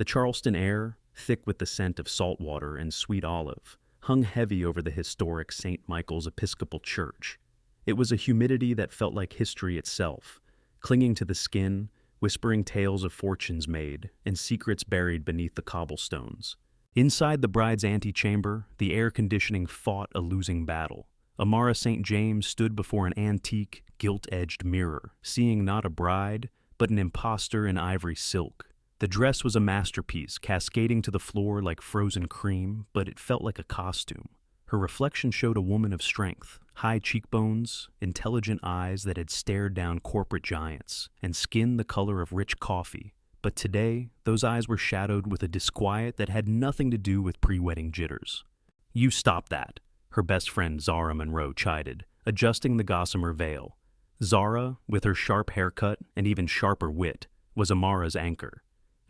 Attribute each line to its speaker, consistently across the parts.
Speaker 1: The Charleston air, thick with the scent of salt water and sweet olive, hung heavy over the historic St. Michael's Episcopal Church. It was a humidity that felt like history itself, clinging to the skin, whispering tales of fortunes made and secrets buried beneath the cobblestones. Inside the bride's antechamber, the air conditioning fought a losing battle. Amara St. James stood before an antique, gilt-edged mirror, seeing not a bride, but an impostor in ivory silk. The dress was a masterpiece, cascading to the floor like frozen cream, but it felt like a costume. Her reflection showed a woman of strength, high cheekbones, intelligent eyes that had stared down corporate giants, and skin the color of rich coffee. But today, those eyes were shadowed with a disquiet that had nothing to do with pre-wedding jitters. "You stop that," her best friend Zara Monroe chided, adjusting the gossamer veil. Zara, with her sharp haircut and even sharper wit, was Amara's anchor.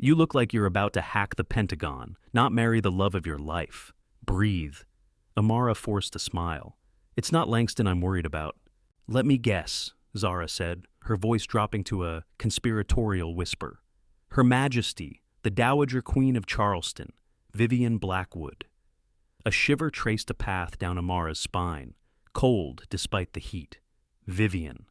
Speaker 1: "You look like you're about to hack the Pentagon, not marry the love of your life. Breathe." Amara forced a smile. "It's not Langston I'm worried about." "Let me guess," Zara said, her voice dropping to a conspiratorial whisper. "Her Majesty, the Dowager Queen of Charleston, Vivian Blackwood." A shiver traced a path down Amara's spine, cold despite the heat. Vivian.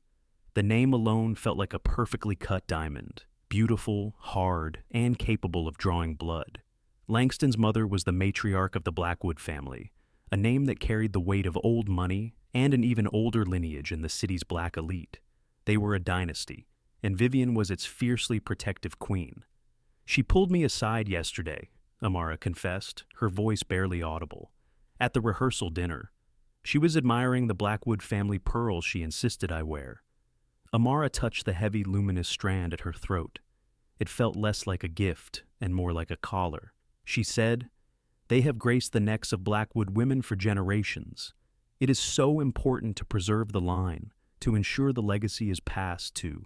Speaker 1: The name alone felt like a perfectly cut diamond, beautiful, hard, and capable of drawing blood. Langston's mother was the matriarch of the Blackwood family, a name that carried the weight of old money and an even older lineage in the city's black elite. They were a dynasty, and Vivian was its fiercely protective queen. "She pulled me aside yesterday," Amara confessed, her voice barely audible. "At the rehearsal dinner. She was admiring the Blackwood family pearls she insisted I wear." Amara touched the heavy, luminous strand at her throat. It felt less like a gift and more like a collar. She said, "They have graced the necks of Blackwood women for generations. It is so important to preserve the line, to ensure the legacy is passed to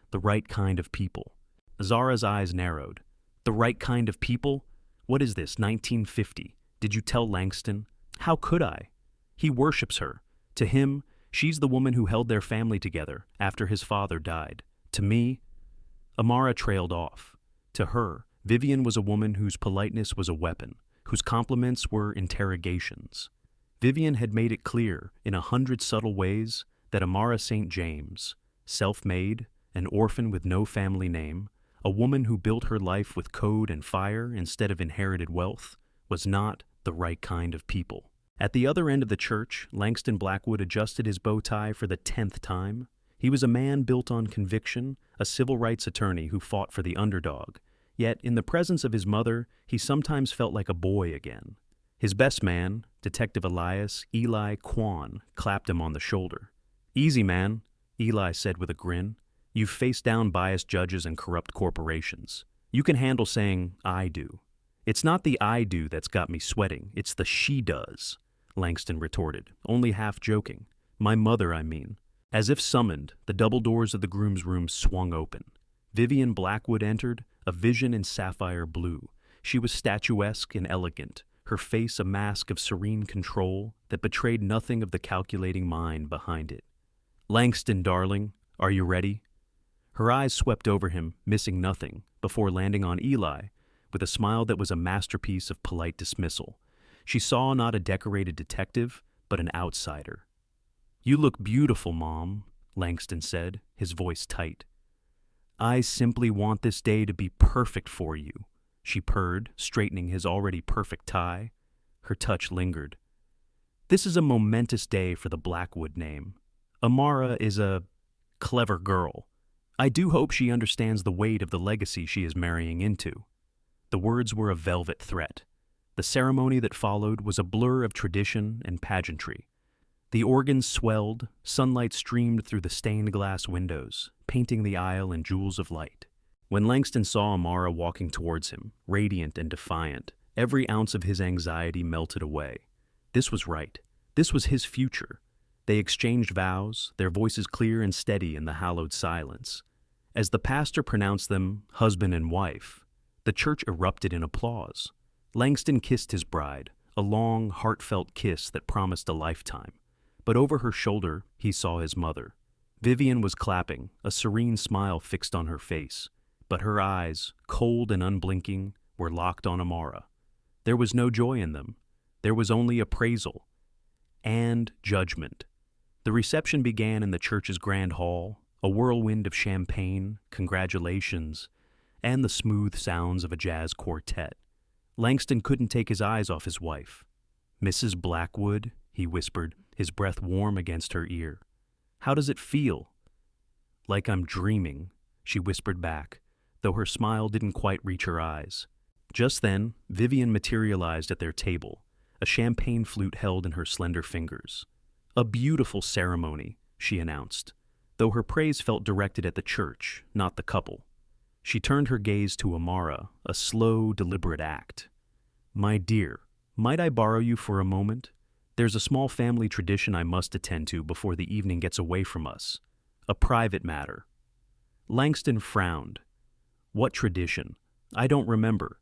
Speaker 1: the right kind of people." Zara's eyes narrowed. "The right kind of people? What is this, 1950? Did you tell Langston?" "How could I? He worships her. To him, she's the woman who held their family together after his father died. To me..." Amara trailed off. To her, Vivian was a woman whose politeness was a weapon, whose compliments were interrogations. Vivian had made it clear, in 100 subtle ways, that Amara St. James, self-made, an orphan with no family name, a woman who built her life with code and fire instead of inherited wealth, was not the right kind of people. At the other end of the church, Langston Blackwood adjusted his bow tie for the 10th time. He was a man built on conviction, a civil rights attorney who fought for the underdog. Yet, in the presence of his mother, he sometimes felt like a boy again. His best man, Detective Eli Kwan, clapped him on the shoulder. "Easy, man," Eli said with a grin. "You've faced down biased judges and corrupt corporations. You can handle saying, 'I do.'" "It's not the 'I do' that's got me sweating, it's the 'she does,'" Langston retorted, only half joking. "My mother, I mean." As if summoned, the double doors of the groom's room swung open. Vivian Blackwood entered, a vision in sapphire blue. She was statuesque and elegant, her face a mask of serene control that betrayed nothing of the calculating mind behind it. "Langston, darling, are you ready?" Her eyes swept over him, missing nothing, before landing on Eli, with a smile that was a masterpiece of polite dismissal. She saw not a decorated detective, but an outsider. "You look beautiful, Mom," Langston said, his voice tight. "I simply want this day to be perfect for you," she purred, straightening his already perfect tie. Her touch lingered. "This is a momentous day for the Blackwood name. Amara is a clever girl. I do hope she understands the weight of the legacy she is marrying into." The words were a velvet threat. The ceremony that followed was a blur of tradition and pageantry. The organs swelled, sunlight streamed through the stained glass windows, painting the aisle in jewels of light. When Langston saw Amara walking towards him, radiant and defiant, every ounce of his anxiety melted away. This was right. This was his future. They exchanged vows, their voices clear and steady in the hallowed silence. As the pastor pronounced them husband and wife, the church erupted in applause. Langston kissed his bride, a long, heartfelt kiss that promised a lifetime. But over her shoulder, he saw his mother. Vivian was clapping, a serene smile fixed on her face, but her eyes, cold and unblinking, were locked on Amara. There was no joy in them. There was only appraisal and judgment. The reception began in the church's grand hall, a whirlwind of champagne, congratulations, and the smooth sounds of a jazz quartet. Langston couldn't take his eyes off his wife. "Mrs. Blackwood," he whispered, his breath warm against her ear. "How does it feel?" "Like I'm dreaming," she whispered back, though her smile didn't quite reach her eyes. Just then, Vivian materialized at their table, a champagne flute held in her slender fingers. "A beautiful ceremony," she announced, though her praise felt directed at the church, not the couple. She turned her gaze to Amara, a slow, deliberate act. "My dear, might I borrow you for a moment? There's a small family tradition I must attend to before the evening gets away from us. A private matter." Langston frowned. "What tradition? I don't remember."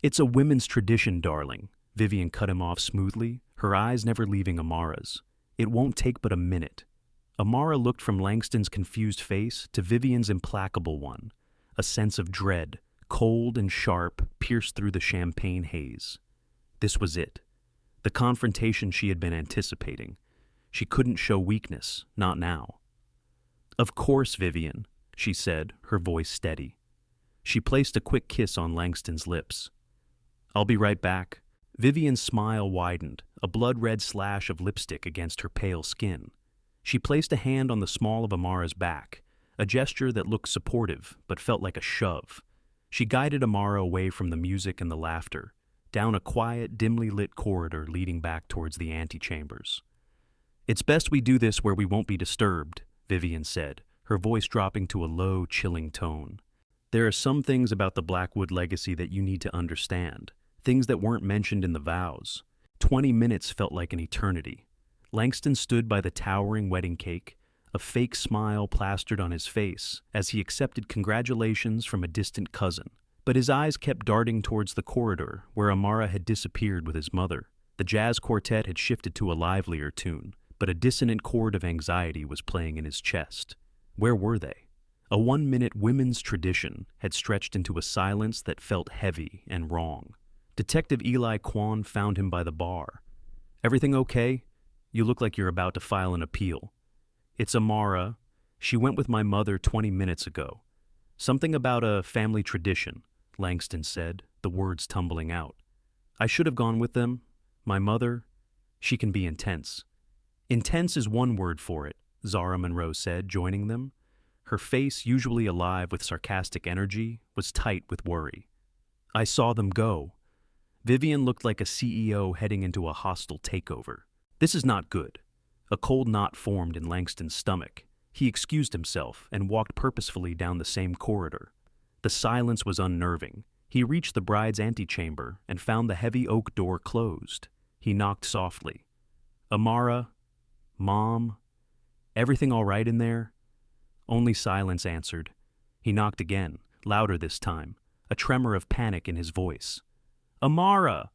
Speaker 1: "It's a women's tradition, darling," Vivian cut him off smoothly, her eyes never leaving Amara's. "It won't take but a minute." Amara looked from Langston's confused face to Vivian's implacable one. A sense of dread, cold and sharp, pierced through the champagne haze. This was it. The confrontation she had been anticipating. She couldn't show weakness, not now. "Of course, Vivian," she said, her voice steady. She placed a quick kiss on Langston's lips. "I'll be right back." Vivian's smile widened, a blood-red slash of lipstick against her pale skin. She placed a hand on the small of Amara's back, a gesture that looked supportive but felt like a shove. She guided Amara away from the music and the laughter, down a quiet, dimly lit corridor leading back towards the antechambers. "It's best we do this where we won't be disturbed," Vivian said, her voice dropping to a low, chilling tone. "There are some things about the Blackwood legacy that you need to understand, things that weren't mentioned in the vows." 20 minutes felt like an eternity. Langston stood by the towering wedding cake, a fake smile plastered on his face as he accepted congratulations from a distant cousin. But his eyes kept darting towards the corridor where Amara had disappeared with his mother. The jazz quartet had shifted to a livelier tune, but a dissonant chord of anxiety was playing in his chest. Where were they? A 1-minute women's tradition had stretched into a silence that felt heavy and wrong. Detective Eli Kwan found him by the bar. "Everything okay? You look like you're about to file an appeal." "It's Amara. She went with my mother 20 minutes ago." "Something about a family tradition," Langston said, the words tumbling out. "I should have gone with them. My mother, she can be intense." "Intense is one word for it," Zara Monroe said, joining them. Her face, usually alive with sarcastic energy, was tight with worry. "I saw them go." Vivian looked like a CEO heading into a hostile takeover. "This is not good." A cold knot formed in Langston's stomach. He excused himself and walked purposefully down the same corridor. The silence was unnerving. He reached the bride's antechamber and found the heavy oak door closed. He knocked softly. "Amara? Mom? Everything all right in there?" Only silence answered. He knocked again, louder this time, a tremor of panic in his voice. "Amara!"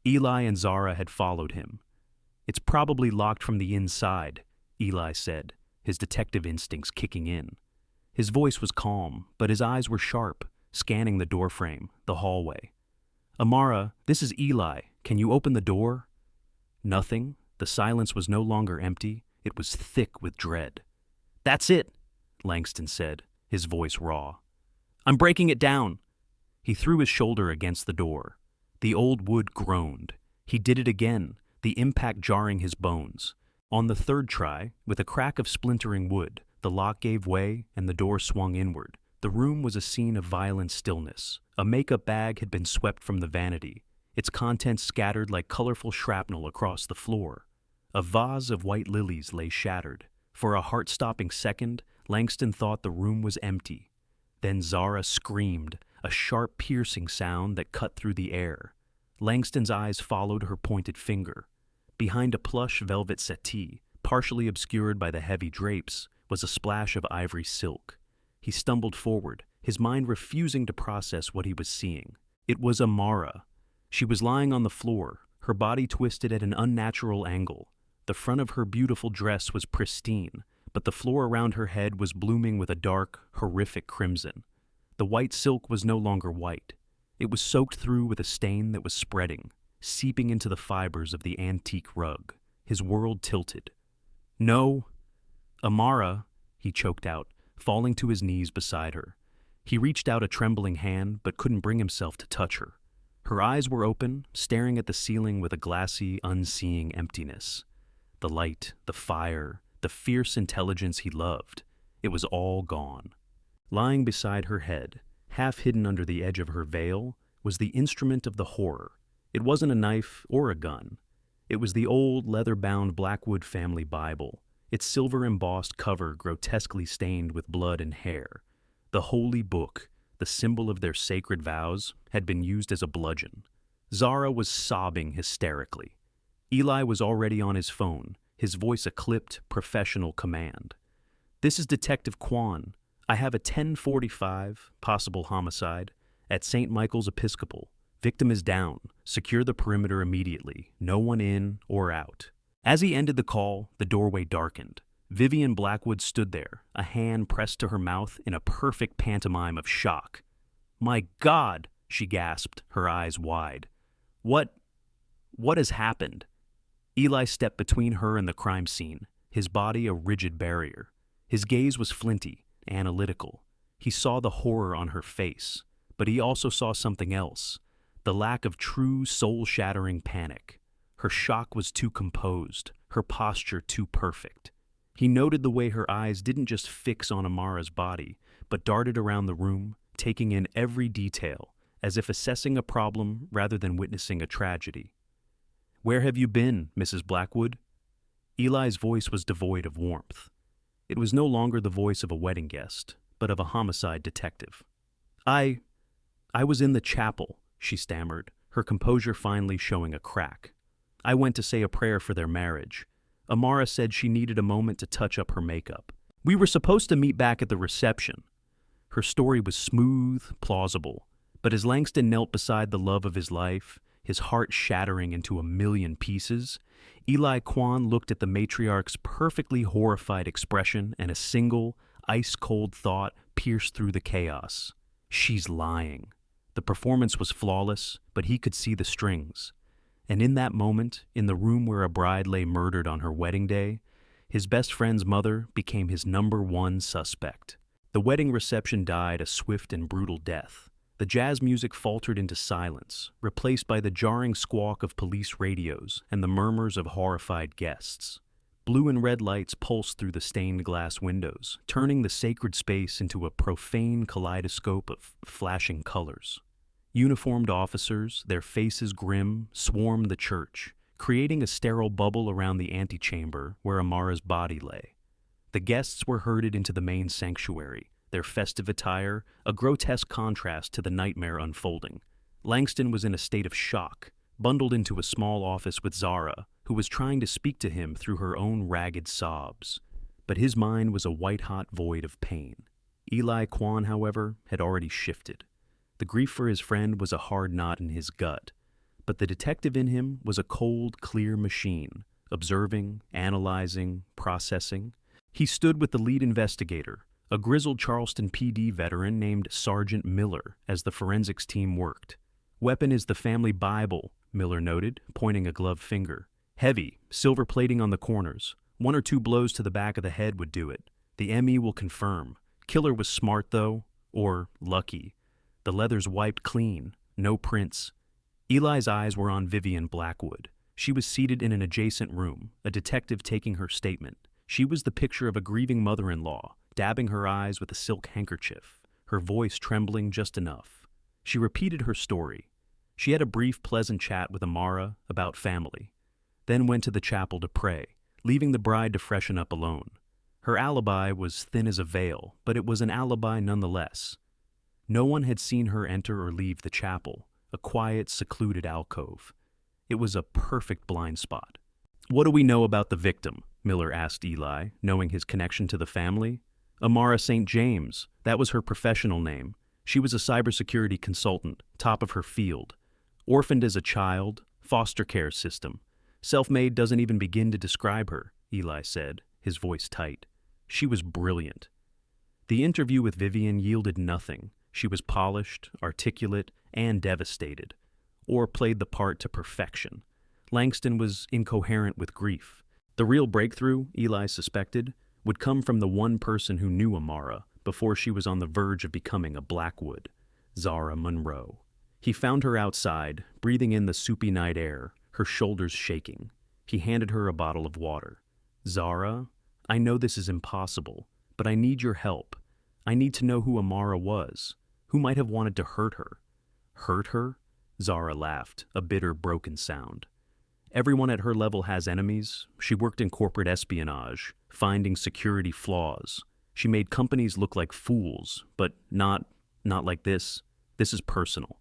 Speaker 1: Eli and Zara had followed him. "It's probably locked from the inside," Eli said, his detective instincts kicking in. His voice was calm, but his eyes were sharp, scanning the doorframe, the hallway. "Amara, this is Eli. Can you open the door?" Nothing. The silence was no longer empty. It was thick with dread. "That's it," Langston said, his voice raw. "I'm breaking it down." He threw his shoulder against the door. The old wood groaned. He did it again, the impact jarring his bones. On the third try, with a crack of splintering wood, the lock gave way and the door swung inward. The room was a scene of violent stillness. A makeup bag had been swept from the vanity, its contents scattered like colorful shrapnel across the floor. A vase of white lilies lay shattered. For a heart-stopping second, Langston thought the room was empty. Then Zara screamed, a sharp, piercing sound that cut through the air. Langston's eyes followed her pointed finger. Behind a plush velvet settee, partially obscured by the heavy drapes, was a splash of ivory silk. He stumbled forward, his mind refusing to process what he was seeing. It was Amara. She was lying on the floor, her body twisted at an unnatural angle. The front of her beautiful dress was pristine, but the floor around her head was blooming with a dark, horrific crimson. The white silk was no longer white. It was soaked through with a stain that was spreading, seeping into the fibers of the antique rug. His world tilted. "No, Amara," he choked out, falling to his knees beside her. He reached out a trembling hand but couldn't bring himself to touch her. Her eyes were open, staring at the ceiling with a glassy, unseeing emptiness. The light, the fire, the fierce intelligence he loved, it was all gone. Lying beside her head, half hidden under the edge of her veil, was the instrument of the horror. It wasn't a knife or a gun. It was the old, leather-bound Blackwood family Bible, its silver-embossed cover grotesquely stained with blood and hair. The holy book, the symbol of their sacred vows, had been used as a bludgeon. Zara was sobbing hysterically. Eli was already on his phone, his voice a clipped, professional command. "This is Detective Kwan. I have a 1045, possible homicide, at St. Michael's Episcopal. Victim is down. Secure the perimeter immediately. No one in or out." As he ended the call, the doorway darkened. Vivian Blackwood stood there, a hand pressed to her mouth in a perfect pantomime of shock. "My God," she gasped, her eyes wide. What has happened?" Eli stepped between her and the crime scene, his body a rigid barrier. His gaze was flinty, analytical. He saw the horror on her face, but he also saw something else, the lack of true soul-shattering panic. Her shock was too composed, her posture too perfect. He noted the way her eyes didn't just fix on Amara's body, but darted around the room, taking in every detail, as if assessing a problem rather than witnessing a tragedy. "Where have you been, Mrs. Blackwood?" Eli's voice was devoid of warmth. It was no longer the voice of a wedding guest, but of a homicide detective. I was in the chapel," she stammered, her composure finally showing a crack. "I went to say a prayer for their marriage. Amara said she needed a moment to touch up her makeup. We were supposed to meet back at the reception." Her story was smooth, plausible, but as Langston knelt beside the love of his life, his heart shattering into a million pieces, Eli Kwan looked at the matriarch's perfectly horrified expression, and a single, ice-cold thought pierced through the chaos. She's lying. The performance was flawless, but he could see the strings. And in that moment, in the room where a bride lay murdered on her wedding day, his best friend's mother became his #1 suspect. The wedding reception died a swift and brutal death. The jazz music faltered into silence, replaced by the jarring squawk of police radios and the murmurs of horrified guests. Blue and red lights pulsed through the stained glass windows, turning the sacred space into a profane kaleidoscope of flashing colors. Uniformed officers, their faces grim, swarmed the church, creating a sterile bubble around the antechamber where Amara's body lay. The guests were herded into the main sanctuary, their festive attire a grotesque contrast to the nightmare unfolding. Langston was in a state of shock, bundled into a small office with Zara, who was trying to speak to him through her own ragged sobs. But his mind was a white-hot void of pain. Eli Kwan, however, had already shifted. The grief for his friend was a hard knot in his gut, but the detective in him was a cold, clear machine, observing, analyzing, processing. He stood with the lead investigator, a grizzled Charleston PD veteran named Sergeant Miller, as the forensics team worked. "Weapon is the family Bible," Miller noted, pointing a gloved finger. "Heavy, silver plating on the corners. 1 or 2 blows to the back of the head would do it. The ME will confirm. Killer was smart, though, or lucky. The leather's wiped clean, no prints." Eli's eyes were on Vivian Blackwood. She was seated in an adjacent room, a detective taking her statement. She was the picture of a grieving mother-in-law, dabbing her eyes with a silk handkerchief, her voice trembling just enough. She repeated her story. She had a brief, pleasant chat with Amara about family, then went to the chapel to pray, leaving the bride to freshen up alone. Her alibi was thin as a veil, but it was an alibi nonetheless. No one had seen her enter or leave the chapel, a quiet, secluded alcove. It was a perfect blind spot. "What do we know about the victim?" Miller asked Eli, knowing his connection to the family. "Amara St. James, that was her professional name. She was a cybersecurity consultant, top of her field. Orphaned as a child, foster care system. Self-made doesn't even begin to describe her," Eli said, his voice tight. "She was brilliant." The interview with Vivian yielded nothing. She was polished, articulate, and devastated, or played the part to perfection. Langston was incoherent with grief. The real breakthrough, Eli suspected, would come from the one person who knew Amara before she was on the verge of becoming a Blackwood, Zara Monroe. He found her outside, breathing in the soupy night air, her shoulders shaking. He handed her a bottle of water. "Zara, I know this is impossible, but I need your help. I need to know who Amara was. Who might have wanted to hurt her?" "Hurt her?" Zara laughed, a bitter, broken sound. "Everyone at her level has enemies. She worked in corporate espionage, finding security flaws. She made companies look like fools, but not like this. This is personal."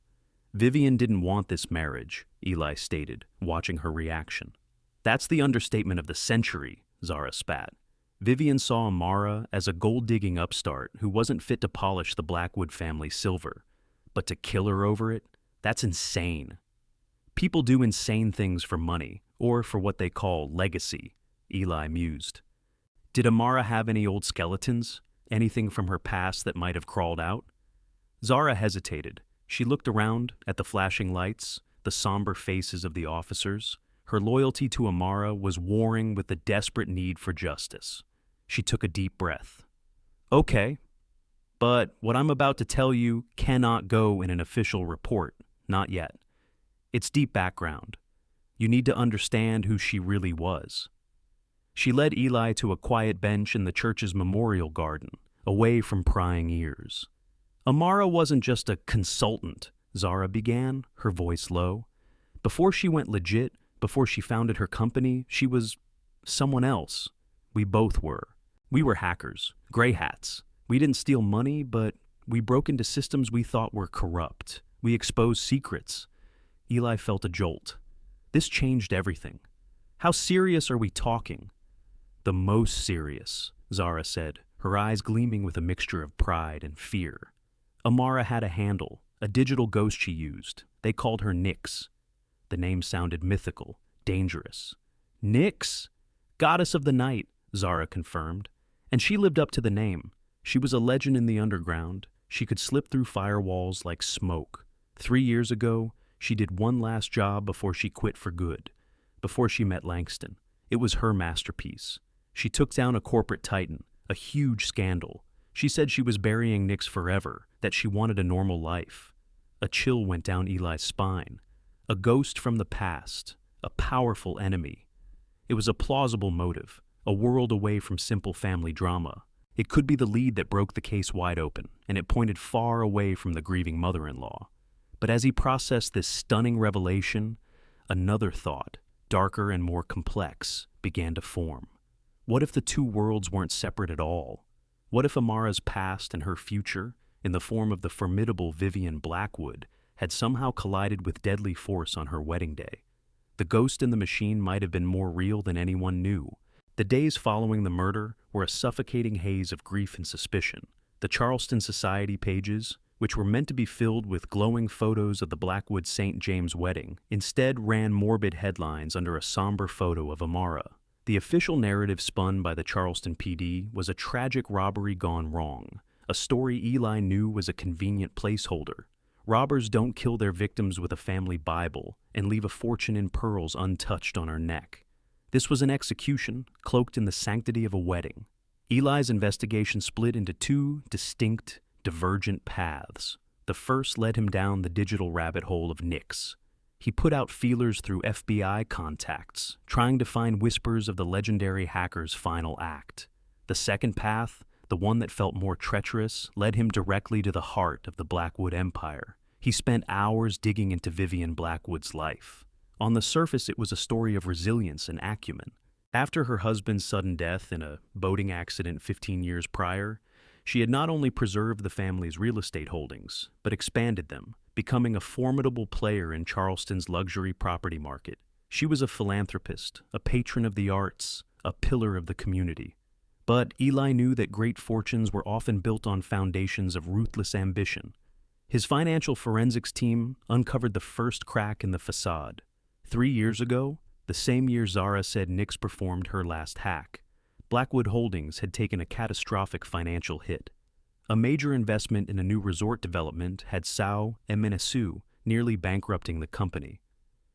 Speaker 1: "Vivian didn't want this marriage," Eli stated, watching her reaction. "That's the understatement of the century," Zara spat. "Vivian saw Amara as a gold-digging upstart who wasn't fit to polish the Blackwood family silver. But to kill her over it? That's insane." "People do insane things for money, or for what they call legacy," Eli mused. "Did Amara have any old skeletons? Anything from her past that might have crawled out?" Zara hesitated. She looked around at the flashing lights, the somber faces of the officers. Her loyalty to Amara was warring with the desperate need for justice. She took a deep breath. "Okay, but what I'm about to tell you cannot go in an official report, not yet. It's deep background. You need to understand who she really was." She led Eli to a quiet bench in the church's memorial garden, away from prying ears. "Amara wasn't just a consultant," Zara began, her voice low. "Before she went legit, before she founded her company, she was someone else. We both were. We were hackers, gray hats. We didn't steal money, but we broke into systems we thought were corrupt. We exposed secrets." Eli felt a jolt. This changed everything. "How serious are we talking?" "The most serious," Zara said, her eyes gleaming with a mixture of pride and fear. "Amara had a handle, a digital ghost she used. They called her Nyx." The name sounded mythical, dangerous. "Nyx? Goddess of the night," Zara confirmed. "And she lived up to the name. She was a legend in the underground. She could slip through firewalls like smoke. 3 years ago, she did one last job before she quit for good, before she met Langston. It was her masterpiece. She took down a corporate titan, a huge scandal. She said she was burying Nyx forever, that she wanted a normal life." A chill went down Eli's spine. A ghost from the past, a powerful enemy. It was a plausible motive, a world away from simple family drama. It could be the lead that broke the case wide open, and it pointed far away from the grieving mother-in-law. But as he processed this stunning revelation, another thought, darker and more complex, began to form. What if the two worlds weren't separate at all? What if Amara's past and her future, in the form of the formidable Vivian Blackwood, had somehow collided with deadly force on her wedding day? The ghost in the machine might have been more real than anyone knew. The days following the murder were a suffocating haze of grief and suspicion. The Charleston Society pages, which were meant to be filled with glowing photos of the Blackwood St. James wedding, instead ran morbid headlines under a somber photo of Amara. The official narrative spun by the Charleston PD was a tragic robbery gone wrong, a story Eli knew was a convenient placeholder. Robbers don't kill their victims with a family Bible and leave a fortune in pearls untouched on her neck. This was an execution, cloaked in the sanctity of a wedding. Eli's investigation split into two distinct, divergent paths. The first led him down the digital rabbit hole of Nyx. He put out feelers through FBI contacts, trying to find whispers of the legendary hacker's final act. The second path, the one that felt more treacherous, led him directly to the heart of the Blackwood Empire. He spent hours digging into Vivian Blackwood's life. On the surface, it was a story of resilience and acumen. After her husband's sudden death in a boating accident 15 years prior, she had not only preserved the family's real estate holdings, but expanded them, becoming a formidable player in Charleston's luxury property market. She was a philanthropist, a patron of the arts, a pillar of the community. But Eli knew that great fortunes were often built on foundations of ruthless ambition. His financial forensics team uncovered the first crack in the facade. 3 years ago, the same year Zara said Nyx performed her last hack, Blackwood Holdings had taken a catastrophic financial hit. A major investment in a new resort development had Sao and Menesu nearly bankrupting the company.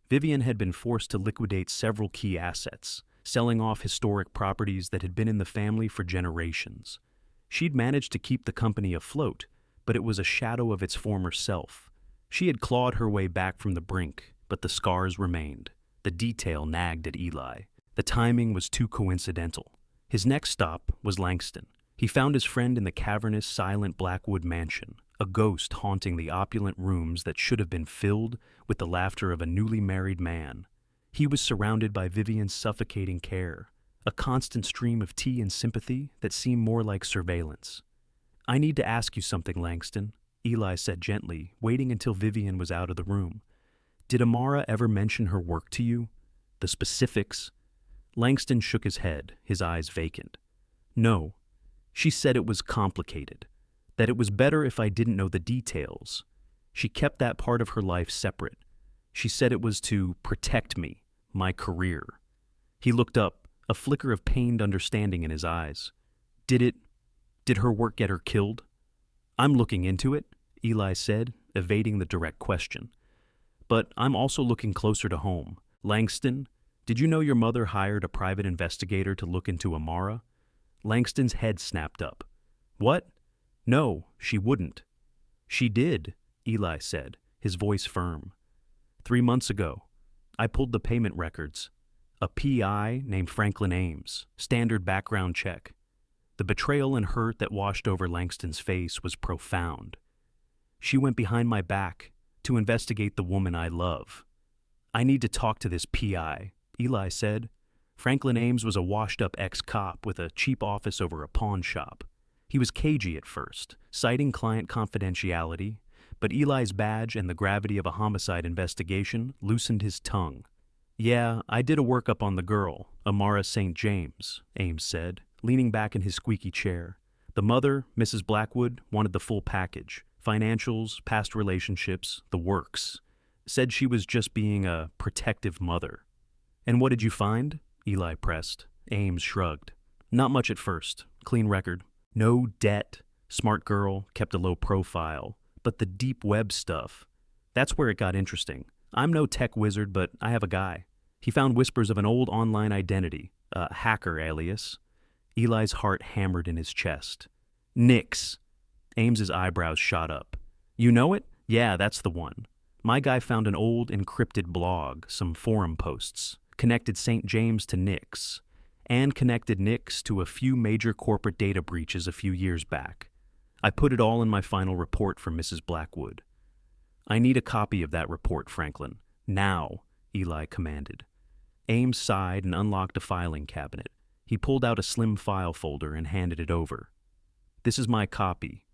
Speaker 1: Vivian had been forced to liquidate several key assets, selling off historic properties that had been in the family for generations. She'd managed to keep the company afloat, but it was a shadow of its former self. She had clawed her way back from the brink, but the scars remained. The detail nagged at Eli. The timing was too coincidental. His next stop was Langston. He found his friend in the cavernous, silent Blackwood mansion, a ghost haunting the opulent rooms that should have been filled with the laughter of a newly married man. He was surrounded by Vivian's suffocating care, a constant stream of tea and sympathy that seemed more like surveillance. "I need to ask you something, Langston," Eli said gently, waiting until Vivian was out of the room. "Did Amara ever mention her work to you? The specifics?" Langston shook his head, his eyes vacant. "No. She said it was complicated, that it was better if I didn't know the details. She kept that part of her life separate. She said it was to protect me, my career." He looked up, a flicker of pained understanding in his eyes. Did her work get her killed?" "I'm looking into it," Eli said, evading the direct question. "But I'm also looking closer to home. Langston, did you know your mother hired a private investigator to look into Amara?" Langston's head snapped up. "What? No, she wouldn't." "She did," Eli said, his voice firm. 3 months ago, I pulled the payment records. A PI named Franklin Ames, standard background check. The betrayal and hurt that washed over Langston's face was profound. "She went behind my back to investigate the woman I love." "I need to talk to this PI," Eli said. Franklin Ames was a washed-up ex-cop with a cheap office over a pawn shop. He was cagey at first, citing client confidentiality, but Eli's badge and the gravity of a homicide investigation loosened his tongue. "Yeah, I did a workup on the girl, Amara St. James," Ames said, leaning back in his squeaky chair. "The mother, Mrs. Blackwood, wanted the full package. Financials, past relationships, the works. Said she was just being a protective mother." "And what did you find?" Eli pressed. Ames shrugged. "Not much at first. Clean record. No debt. Smart girl, kept a low profile. But the deep web stuff, that's where it got interesting. I'm no tech wizard, but I have a guy. He found whispers of an old online identity, a hacker alias." Eli's heart hammered in his chest. "Nix." Ames's eyebrows shot up. "You know it? Yeah, that's the one. My guy found an old encrypted blog, some forum posts, connected St. James to Nix, and connected Nix to a few major corporate data breaches a few years back. I put it all in my final report for Mrs. Blackwood." "I need a copy of that report, Franklin. Now," Eli commanded. Ames sighed and unlocked a filing cabinet. He pulled out a slim file folder and handed it over. "This is my copy.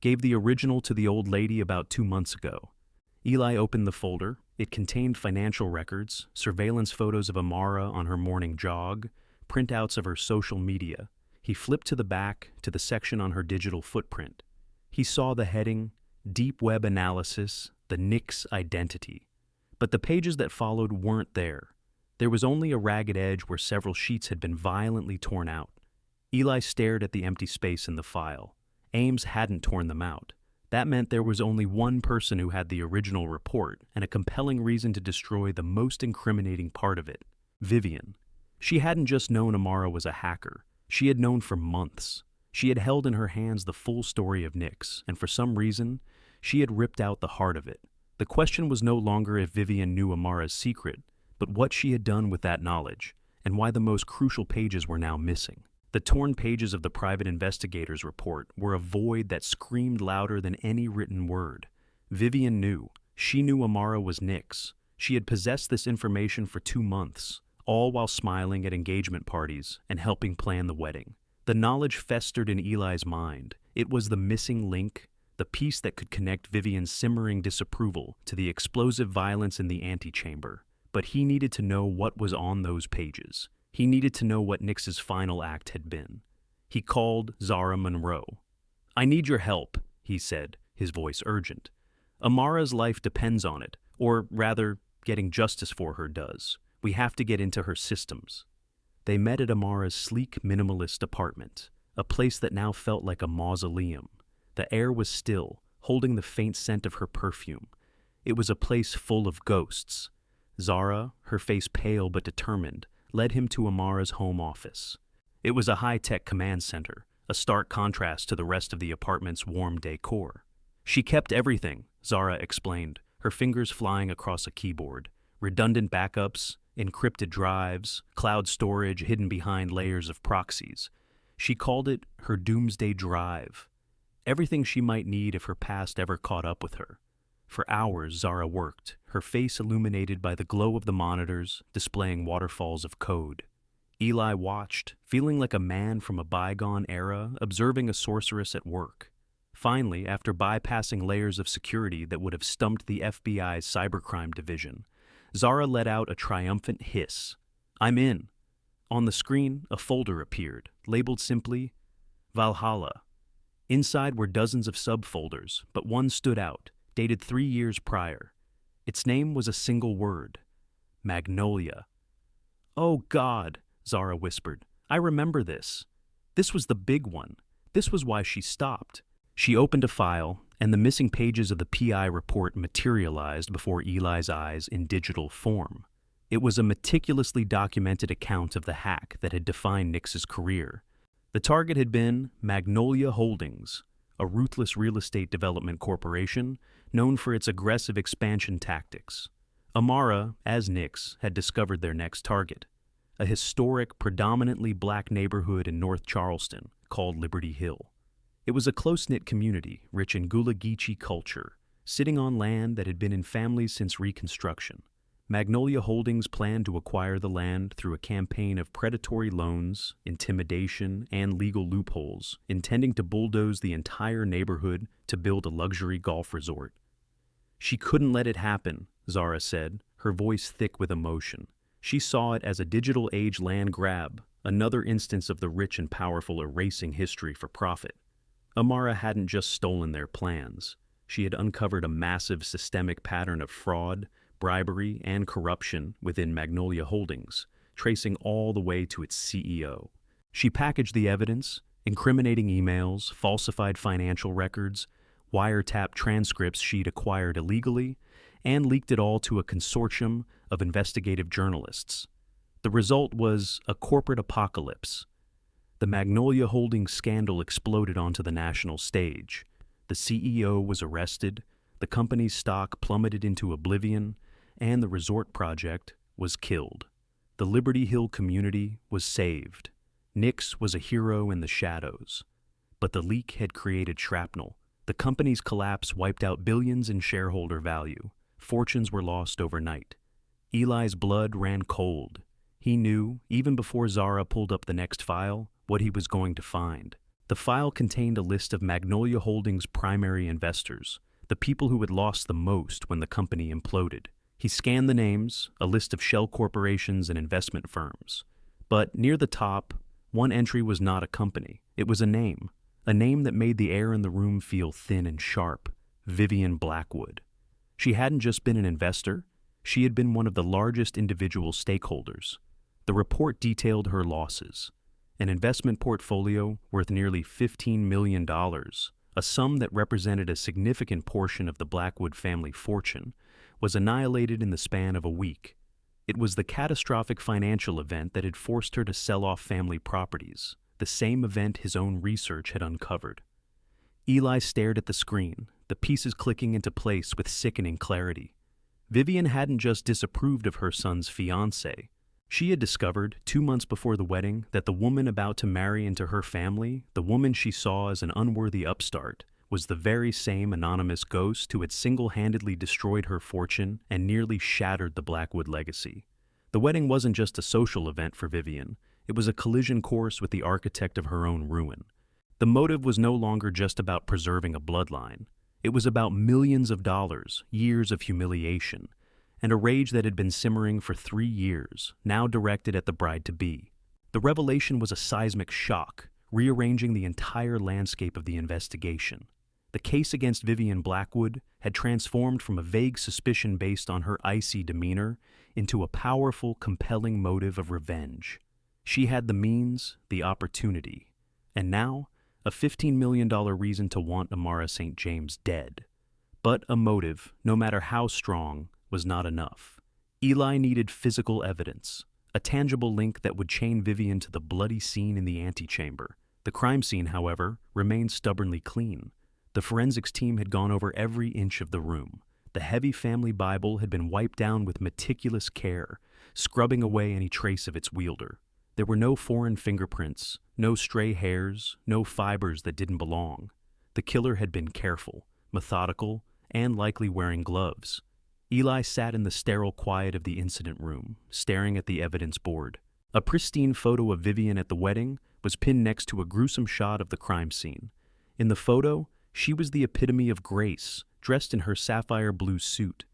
Speaker 1: Gave the original to the old lady about 2 months ago." Eli opened the folder. It contained financial records, surveillance photos of Amara on her morning jog, printouts of her social media. He flipped to the back, to the section on her digital footprint. He saw the heading, Deep Web Analysis, the Nix Identity. But the pages that followed weren't there. There was only a ragged edge where several sheets had been violently torn out. Eli stared at the empty space in the file. Ames hadn't torn them out. That meant there was only one person who had the original report and a compelling reason to destroy the most incriminating part of it, Vivian. She hadn't just known Amara was a hacker. She had known for months. She had held in her hands the full story of Nix, and for some reason, she had ripped out the heart of it. The question was no longer if Vivian knew Amara's secret, but what she had done with that knowledge, and why the most crucial pages were now missing. The torn pages of the private investigator's report were a void that screamed louder than any written word. Vivian knew. She knew Amara was Nix. She had possessed this information for 2 months, all while smiling at engagement parties and helping plan the wedding. The knowledge festered in Eli's mind. It was the missing link, the piece that could connect Vivian's simmering disapproval to the explosive violence in the antechamber. But he needed to know what was on those pages. He needed to know what Nix's final act had been. He called Zara Monroe. "I need your help," he said, his voice urgent. "Amara's life depends on it, or rather, getting justice for her does. We have to get into her systems." They met at Amara's sleek, minimalist apartment, a place that now felt like a mausoleum. The air was still, holding the faint scent of her perfume. It was a place full of ghosts. Zara, her face pale but determined, led him to Amara's home office. It was a high-tech command center, a stark contrast to the rest of the apartment's warm decor. She kept everything, Zara explained, her fingers flying across a keyboard. Redundant backups, encrypted drives, cloud storage hidden behind layers of proxies. She called it her doomsday drive. Everything she might need if her past ever caught up with her. For hours, Zara worked, her face illuminated by the glow of the monitors, displaying waterfalls of code. Eli watched, feeling like a man from a bygone era, observing a sorceress at work. Finally, after bypassing layers of security that would have stumped the FBI's cybercrime division, Zara let out a triumphant hiss. "I'm in." On the screen, a folder appeared, labeled simply, Valhalla. Inside were dozens of subfolders, but one stood out, dated 3 years prior. Its name was a single word, Magnolia. "Oh God," Zara whispered. "I remember this. This was the big one. This was why she stopped." She opened a file, and the missing pages of the PI report materialized before Eli's eyes in digital form. It was a meticulously documented account of the hack that had defined Nix's career. The target had been Magnolia Holdings, a ruthless real estate development corporation known for its aggressive expansion tactics. Amara, as Nix, had discovered their next target, a historic, predominantly black neighborhood in North Charleston called Liberty Hill. It was a close-knit community rich in Gullah Geechee culture, sitting on land that had been in families since Reconstruction. Magnolia Holdings planned to acquire the land through a campaign of predatory loans, intimidation, and legal loopholes, intending to bulldoze the entire neighborhood to build a luxury golf resort. She couldn't let it happen, Zara said, her voice thick with emotion. She saw it as a digital age land grab, another instance of the rich and powerful erasing history for profit. Amara hadn't just stolen their plans. She had uncovered a massive systemic pattern of fraud, bribery, and corruption within Magnolia Holdings, tracing all the way to its CEO. She packaged the evidence, incriminating emails, falsified financial records, wiretap transcripts she'd acquired illegally, and leaked it all to a consortium of investigative journalists. The result was a corporate apocalypse. The Magnolia Holdings scandal exploded onto the national stage. The CEO was arrested, the company's stock plummeted into oblivion, and the resort project was killed. The Liberty Hill community was saved. Nix was a hero in the shadows. But the leak had created shrapnel. The company's collapse wiped out billions in shareholder value. Fortunes were lost overnight. Eli's blood ran cold. He knew, even before Zara pulled up the next file, what he was going to find. The file contained a list of Magnolia Holdings' primary investors, the people who had lost the most when the company imploded. He scanned the names, a list of shell corporations and investment firms. But near the top, one entry was not a company. It was a name that made the air in the room feel thin and sharp, Vivian Blackwood. She hadn't just been an investor, she had been one of the largest individual stakeholders. The report detailed her losses. An investment portfolio worth nearly $15 million, a sum that represented a significant portion of the Blackwood family fortune, was annihilated in the span of a week. It was the catastrophic financial event that had forced her to sell off family properties, the same event his own research had uncovered. Eli stared at the screen, the pieces clicking into place with sickening clarity. Vivian hadn't just disapproved of her son's fiancée. She had discovered, 2 months before the wedding, that the woman about to marry into her family, the woman she saw as an unworthy upstart, was the very same anonymous ghost who had single-handedly destroyed her fortune and nearly shattered the Blackwood legacy. The wedding wasn't just a social event for Vivian, it was a collision course with the architect of her own ruin. The motive was no longer just about preserving a bloodline. It was about millions of dollars, years of humiliation, and a rage that had been simmering for 3 years, now directed at the bride-to-be. The revelation was a seismic shock, rearranging the entire landscape of the investigation. The case against Vivian Blackwood had transformed from a vague suspicion based on her icy demeanor into a powerful, compelling motive of revenge. She had the means, the opportunity, and now a $15 million reason to want Amara St. James dead. But a motive, no matter how strong, was not enough. Eli needed physical evidence, a tangible link that would chain Vivian to the bloody scene in the antechamber. The crime scene, however, remained stubbornly clean. The forensics team had gone over every inch of the room. The heavy family Bible had been wiped down with meticulous care, scrubbing away any trace of its wielder. There were no foreign fingerprints, no stray hairs, no fibers that didn't belong. The killer had been careful, methodical, and likely wearing gloves. Eli sat in the sterile quiet of the incident room, staring at the evidence board. A pristine photo of Vivian at the wedding was pinned next to a gruesome shot of the crime scene. In the photo, she was the epitome of grace, dressed in her sapphire blue suit.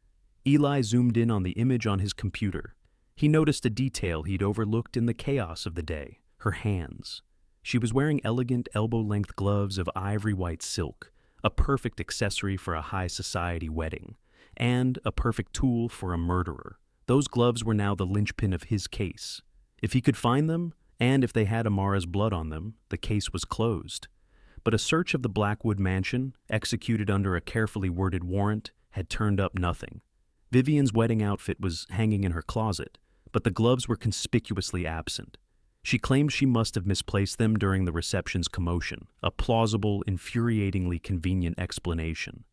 Speaker 1: Eli zoomed in on the image on his computer. He noticed a detail he'd overlooked in the chaos of the day: her hands. She was wearing elegant elbow-length gloves of ivory white silk, a perfect accessory for a high society wedding, and a perfect tool for a murderer. Those gloves were now the linchpin of his case. If he could find them, and if they had Amara's blood on them, the case was closed. But a search of the Blackwood mansion, executed under a carefully worded warrant, had turned up nothing. Vivian's wedding outfit was hanging in her closet, but the gloves were conspicuously absent. She claimed she must have misplaced them during the reception's commotion, a plausible, infuriatingly convenient explanation.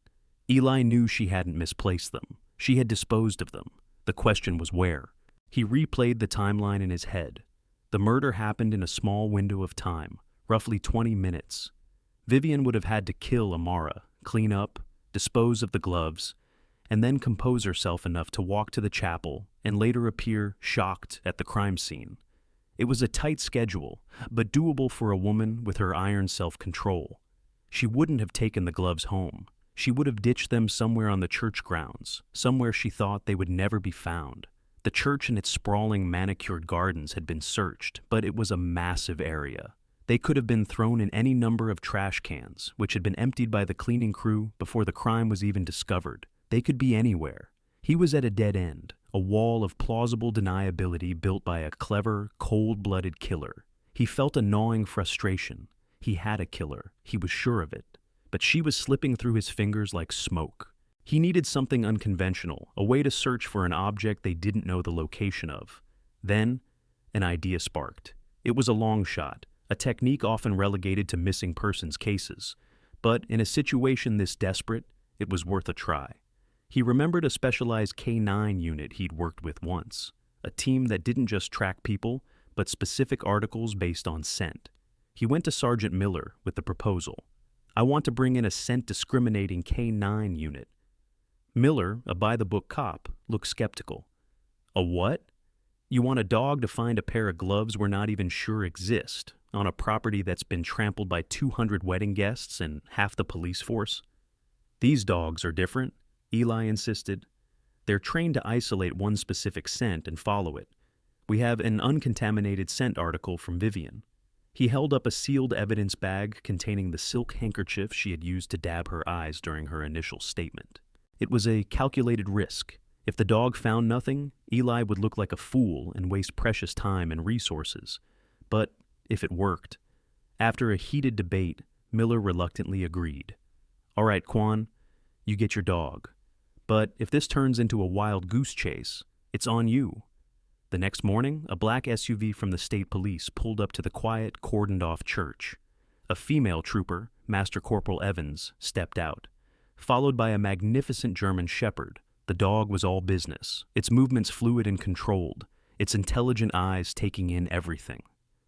Speaker 1: Eli knew she hadn't misplaced them. She had disposed of them. The question was where. He replayed the timeline in his head. The murder happened in a small window of time, roughly 20 minutes. Vivian would have had to kill Amara, clean up, dispose of the gloves, and then compose herself enough to walk to the chapel and later appear shocked at the crime scene. It was a tight schedule, but doable for a woman with her iron self-control. She wouldn't have taken the gloves home. She would have ditched them somewhere on the church grounds, somewhere she thought they would never be found. The church and its sprawling manicured gardens had been searched, but it was a massive area. They could have been thrown in any number of trash cans, which had been emptied by the cleaning crew before the crime was even discovered. They could be anywhere. He was at a dead end, a wall of plausible deniability built by a clever, cold-blooded killer. He felt a gnawing frustration. He had a killer. He was sure of it. But she was slipping through his fingers like smoke. He needed something unconventional, a way to search for an object they didn't know the location of. Then, an idea sparked. It was a long shot, a technique often relegated to missing persons cases. But in a situation this desperate, it was worth a try. He remembered a specialized K9 unit he'd worked with once, a team that didn't just track people, but specific articles based on scent. He went to Sergeant Miller with the proposal. "I want to bring in a scent-discriminating K9 unit." Miller, a by-the-book cop, looked skeptical. "A what? You want a dog to find a pair of gloves we're not even sure exist, on a property that's been trampled by 200 wedding guests and half the police force?" "These dogs are different," Eli insisted. "They're trained to isolate one specific scent and follow it. We have an uncontaminated scent article from Vivian." He held up a sealed evidence bag containing the silk handkerchief she had used to dab her eyes during her initial statement. It was a calculated risk. If the dog found nothing, Eli would look like a fool and waste precious time and resources. But if it worked. After a heated debate, Miller reluctantly agreed. "All right, Quan, you get your dog. But if this turns into a wild goose chase, it's on you." The next morning, a black SUV from the state police pulled up to the quiet, cordoned-off church. A female trooper, Master Corporal Evans, stepped out. Followed by a magnificent German shepherd, the dog was all business, its movements fluid and controlled, its intelligent eyes taking in everything.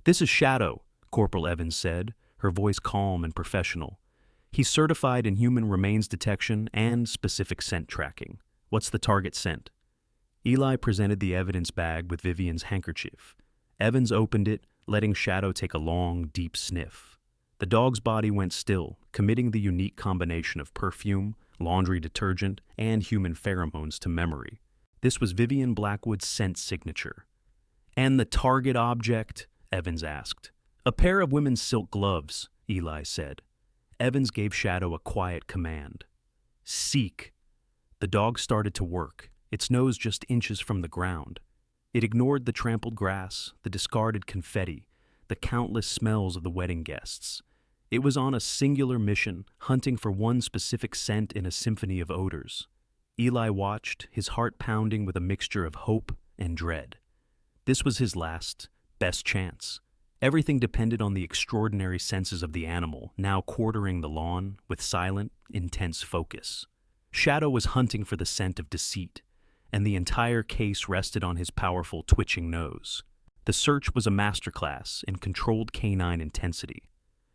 Speaker 1: "This is Shadow," Corporal Evans said, her voice calm and professional. "He's certified in human remains detection and specific scent tracking. What's the target scent?" Eli presented the evidence bag with Vivian's handkerchief. Evans opened it, letting Shadow take a long, deep sniff. The dog's body went still, committing the unique combination of perfume, laundry detergent, and human pheromones to memory. This was Vivian Blackwood's scent signature. "And the target object?" Evans asked. "A pair of women's silk gloves," Eli said. Evans gave Shadow a quiet command. "Seek." The dog started to work, its nose just inches from the ground. It ignored the trampled grass, the discarded confetti, the countless smells of the wedding guests. It was on a singular mission, hunting for one specific scent in a symphony of odors. Eli watched, his heart pounding with a mixture of hope and dread. This was his last, best chance. Everything depended on the extraordinary senses of the animal, now quartering the lawn with silent, intense focus. Shadow was hunting for the scent of deceit, and the entire case rested on his powerful, twitching nose. The search was a masterclass in controlled canine intensity.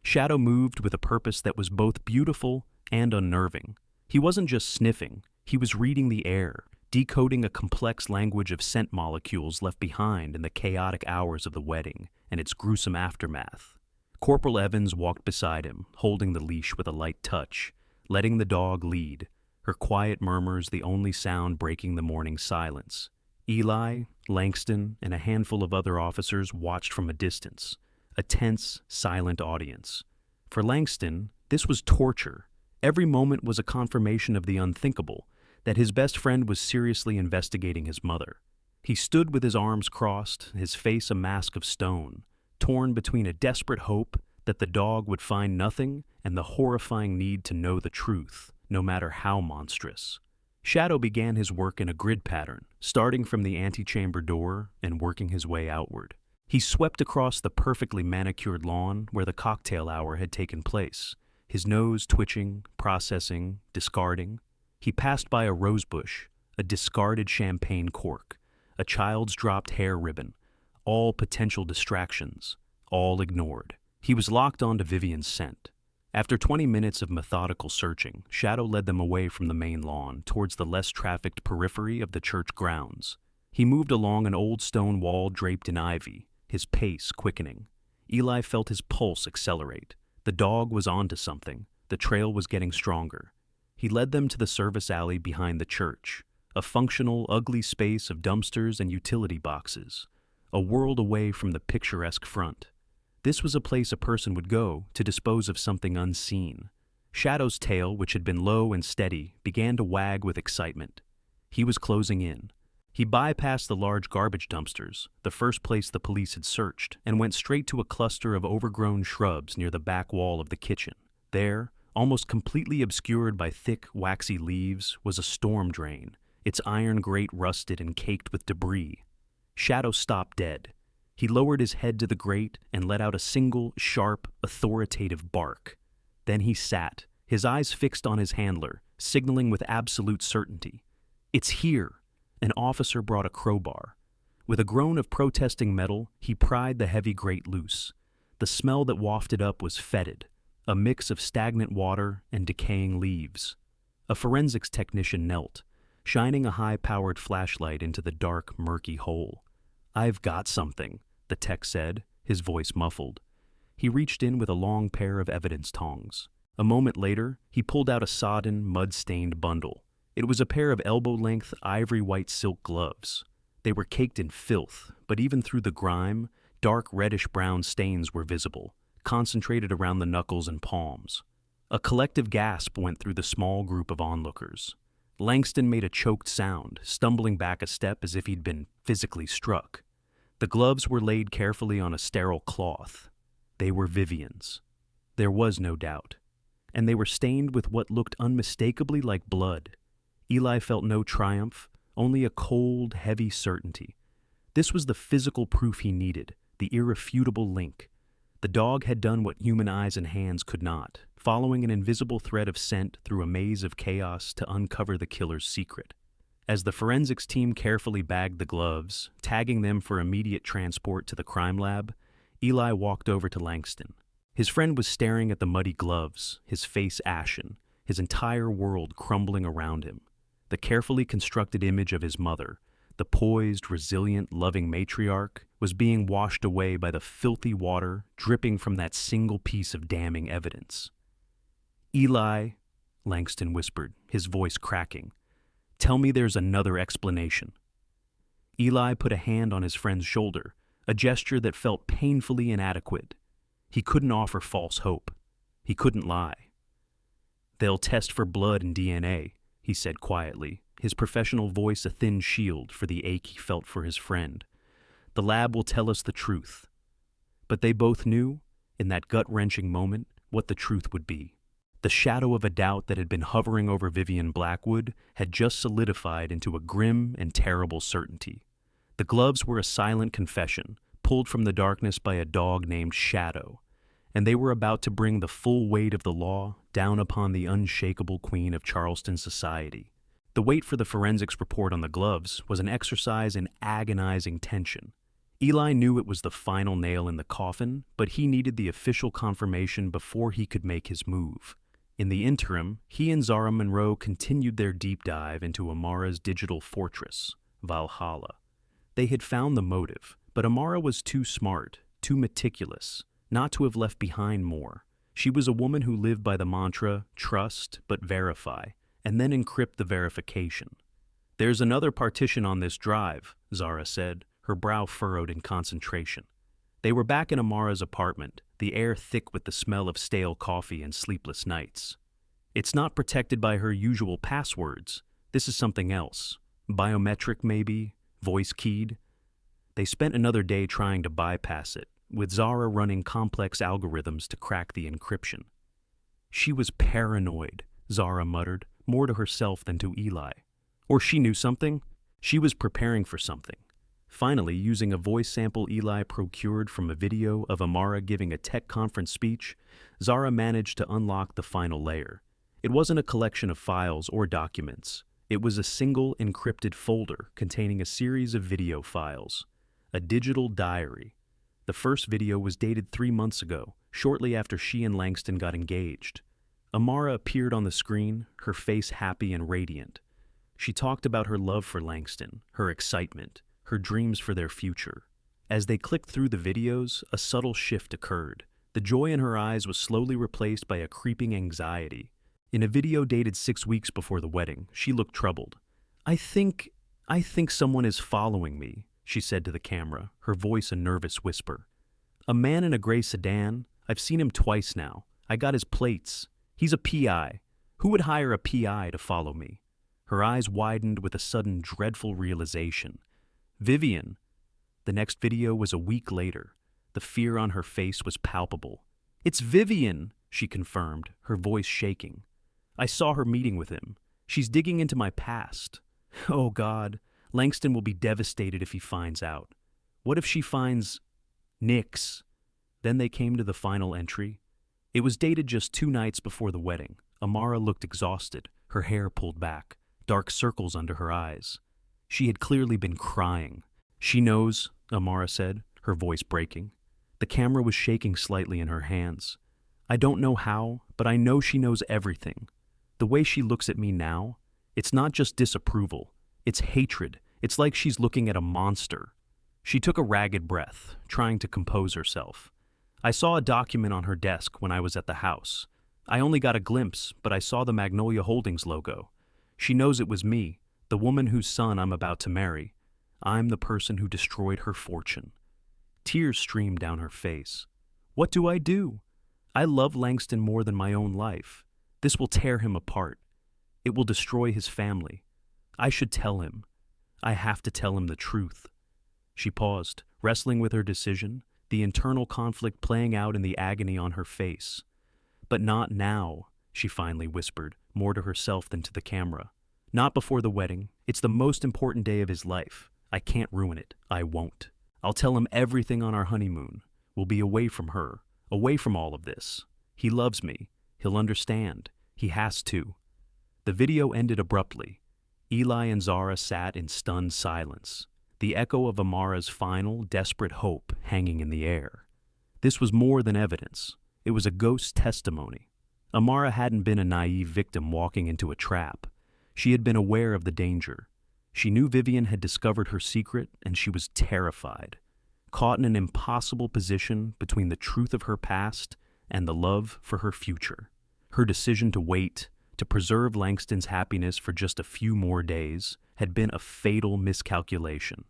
Speaker 1: Shadow moved with a purpose that was both beautiful and unnerving. He wasn't just sniffing, he was reading the air, decoding a complex language of scent molecules left behind in the chaotic hours of the wedding and its gruesome aftermath. Corporal Evans walked beside him, holding the leash with a light touch, letting the dog lead, her quiet murmurs the only sound breaking the morning silence. Eli, Langston, and a handful of other officers watched from a distance, a tense, silent audience. For Langston, this was torture. Every moment was a confirmation of the unthinkable, that his best friend was seriously investigating his mother. He stood with his arms crossed, his face a mask of stone, torn between a desperate hope that the dog would find nothing and the horrifying need to know the truth, no matter how monstrous. Shadow began his work in a grid pattern, starting from the antechamber door and working his way outward. He swept across the perfectly manicured lawn where the cocktail hour had taken place, his nose twitching, processing, discarding. He passed by a rosebush, a discarded champagne cork, a child's dropped hair ribbon, all potential distractions, all ignored. He was locked onto Vivian's scent. After 20 minutes of methodical searching, Shadow led them away from the main lawn towards the less trafficked periphery of the church grounds. He moved along an old stone wall draped in ivy, his pace quickening. Eli felt his pulse accelerate. The dog was onto something. The trail was getting stronger. He led them to the service alley behind the church, a functional, ugly space of dumpsters and utility boxes, a world away from the picturesque front. This was a place a person would go to dispose of something unseen. Shadow's tail, which had been low and steady, began to wag with excitement. He was closing in. He bypassed the large garbage dumpsters, the first place the police had searched, and went straight to a cluster of overgrown shrubs near the back wall of the kitchen. There, almost completely obscured by thick, waxy leaves, was a storm drain, its iron grate rusted and caked with debris. Shadow stopped dead. He lowered his head to the grate and let out a single, sharp, authoritative bark. Then he sat, his eyes fixed on his handler, signaling with absolute certainty. "It's here!" An officer brought a crowbar. With a groan of protesting metal, he pried the heavy grate loose. The smell that wafted up was fetid, a mix of stagnant water and decaying leaves. A forensics technician knelt, shining a high-powered flashlight into the dark, murky hole. "I've got something," the tech said, his voice muffled. He reached in with a long pair of evidence tongs. A moment later, he pulled out a sodden, mud-stained bundle. It was a pair of elbow-length, ivory-white silk gloves. They were caked in filth, but even through the grime, dark reddish-brown stains were visible, concentrated around the knuckles and palms. A collective gasp went through the small group of onlookers. Langston made a choked sound, stumbling back a step as if he'd been physically struck. The gloves were laid carefully on a sterile cloth. They were Vivian's. There was no doubt. And they were stained with what looked unmistakably like blood. Eli felt no triumph, only a cold, heavy certainty. This was the physical proof he needed, the irrefutable link. The dog had done what human eyes and hands could not, following an invisible thread of scent through a maze of chaos to uncover the killer's secret. As the forensics team carefully bagged the gloves, tagging them for immediate transport to the crime lab, Eli walked over to Langston. His friend was staring at the muddy gloves, his face ashen, his entire world crumbling around him. The carefully constructed image of his mother, the poised, resilient, loving matriarch, was being washed away by the filthy water dripping from that single piece of damning evidence. "Eli," Langston whispered, his voice cracking, "tell me there's another explanation." Eli put a hand on his friend's shoulder, a gesture that felt painfully inadequate. He couldn't offer false hope. He couldn't lie. "They'll test for blood and DNA," he said quietly, his professional voice a thin shield for the ache he felt for his friend. "The lab will tell us the truth." But they both knew, in that gut-wrenching moment, what the truth would be. The shadow of a doubt that had been hovering over Vivian Blackwood had just solidified into a grim and terrible certainty. The gloves were a silent confession, pulled from the darkness by a dog named Shadow, and they were about to bring the full weight of the law down upon the unshakable queen of Charleston society. The wait for the forensics report on the gloves was an exercise in agonizing tension. Eli knew it was the final nail in the coffin, but he needed the official confirmation before he could make his move. In the interim, he and Zara Monroe continued their deep dive into Amara's digital fortress, Valhalla. They had found the motive, but Amara was too smart, too meticulous, not to have left behind more. She was a woman who lived by the mantra, trust but verify, and then encrypt the verification. "There's another partition on this drive," Zara said, her brow furrowed in concentration. They were back in Amara's apartment, the air thick with the smell of stale coffee and sleepless nights. "It's not protected by her usual passwords. This is something else. Biometric, maybe? Voice keyed?" They spent another day trying to bypass it, with Zara running complex algorithms to crack the encryption. "She was paranoid," Zara muttered, more to herself than to Eli. Or she knew something. She was preparing for something. Finally, using a voice sample Eli procured from a video of Amara giving a tech conference speech, Zara managed to unlock the final layer. It wasn't a collection of files or documents. It was a single encrypted folder containing a series of video files, a digital diary. The first video was dated 3 months ago, shortly after she and Langston got engaged. Amara appeared on the screen, her face happy and radiant. She talked about her love for Langston, her excitement, her dreams for their future. As they clicked through the videos, a subtle shift occurred. The joy in her eyes was slowly replaced by a creeping anxiety. In a video dated 6 weeks before the wedding, she looked troubled. I think someone is following me," she said to the camera, her voice a nervous whisper. "A man in a gray sedan. I've seen him twice now. I got his plates. He's a PI. Who would hire a PI to follow me?" Her eyes widened with a sudden dreadful realization. Vivian. The next video was a week later. The fear on her face was palpable. "It's Vivian," she confirmed, her voice shaking. "I saw her meeting with him. She's digging into my past. Oh God, Langston will be devastated if he finds out. What if she finds Nix?" Then they came to the final entry. It was dated just 2 nights before the wedding. Amara looked exhausted, her hair pulled back, dark circles under her eyes. She had clearly been crying. "She knows," Amara said, her voice breaking. The camera was shaking slightly in her hands. "I don't know how, but I know she knows everything. The way she looks at me now, it's not just disapproval, it's hatred. It's like she's looking at a monster." She took a ragged breath, trying to compose herself. "I saw a document on her desk when I was at the house. I only got a glimpse, but I saw the Magnolia Holdings logo. She knows it was me, the woman whose son I'm about to marry. I'm the person who destroyed her fortune." Tears streamed down her face. "What do I do? I love Langston more than my own life. This will tear him apart. It will destroy his family. I should tell him. I have to tell him the truth." She paused, wrestling with her decision, the internal conflict playing out in the agony on her face. "But not now," she finally whispered, more to herself than to the camera. "Not before the wedding. It's the most important day of his life. I can't ruin it. I won't. I'll tell him everything on our honeymoon. We'll be away from her, away from all of this. He loves me. He'll understand. He has to." The video ended abruptly. Eli and Zara sat in stunned silence, the echo of Amara's final, desperate hope hanging in the air. This was more than evidence. It was a ghost testimony. Amara hadn't been a naive victim walking into a trap. She had been aware of the danger. She knew Vivian had discovered her secret, and she was terrified, caught in an impossible position between the truth of her past and the love for her future. Her decision to wait, to preserve Langston's happiness for just a few more days, had been a fatal miscalculation.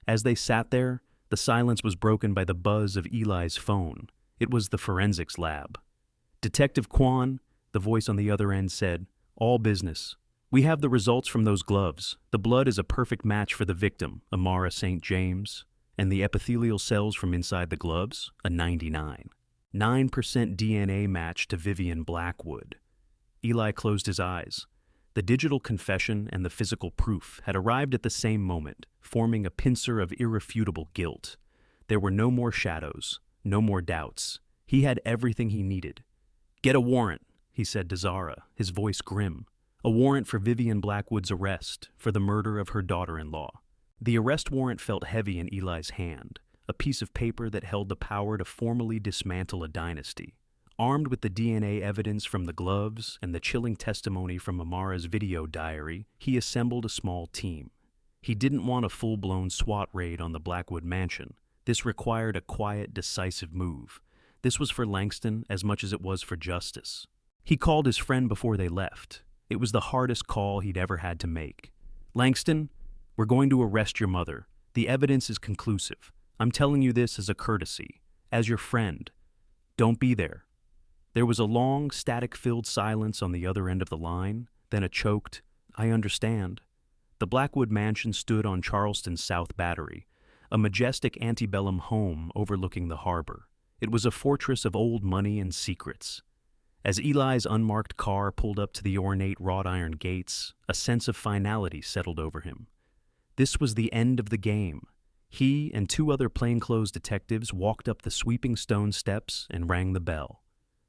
Speaker 1: As they sat there, the silence was broken by the buzz of Eli's phone. It was the forensics lab. "Detective Kwan," the voice on the other end said, "all business. We have the results from those gloves. The blood is a perfect match for the victim, Amara St. James, and the epithelial cells from inside the gloves, a 99. 9% DNA match to Vivian Blackwood. Eli closed his eyes. The digital confession and the physical proof had arrived at the same moment, forming a pincer of irrefutable guilt. There were no more shadows, no more doubts. He had everything he needed. "Get a warrant," he said to Zara, his voice grim. A warrant for Vivian Blackwood's arrest for the murder of her daughter-in-law. The arrest warrant felt heavy in Eli's hand, a piece of paper that held the power to formally dismantle a dynasty. Armed with the DNA evidence from the gloves and the chilling testimony from Amara's video diary, he assembled a small team. He didn't want a full-blown SWAT raid on the Blackwood mansion. This required a quiet, decisive move. This was for Langston as much as it was for justice. He called his friend before they left. It was the hardest call he'd ever had to make. "Langston, we're going to arrest your mother. The evidence is conclusive. I'm telling you this as a courtesy, as your friend. Don't be there." There was a long, static-filled silence on the other end of the line, then a choked, "I understand." The Blackwood mansion stood on Charleston's South Battery, a majestic antebellum home overlooking the harbor. It was a fortress of old money and secrets. As Eli's unmarked car pulled up to the ornate wrought iron gates, a sense of finality settled over him. This was the end of the game. He and two other plainclothes detectives walked up the sweeping stone steps and rang the bell.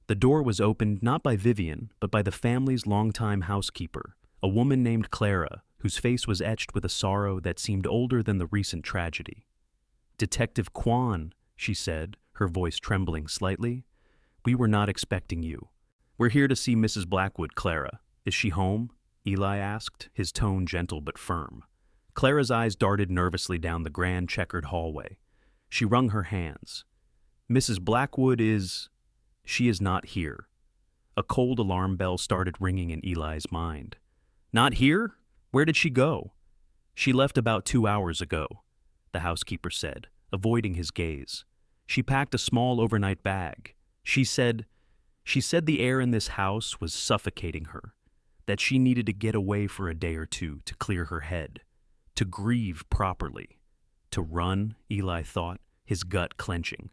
Speaker 1: The door was opened not by Vivian, but by the family's longtime housekeeper, a woman named Clara, whose face was etched with a sorrow that seemed older than the recent tragedy. "Detective Kwan," she said, her voice trembling slightly. "We were not expecting you." "We're here to see Mrs. Blackwood, Clara. Is she home?" Eli asked, his tone gentle but firm. Clara's eyes darted nervously down the grand checkered hallway. She wrung her hands. "Mrs. Blackwood is... she is not here." A cold alarm bell started ringing in Eli's mind. "Not here? Where did she go?" "She left about 2 hours ago," the housekeeper said, avoiding his gaze. "She packed a small overnight bag. She said the air in this house was suffocating her, that she needed to get away for a day or two to clear her head, to grieve properly. To run, Eli thought, his gut clenching.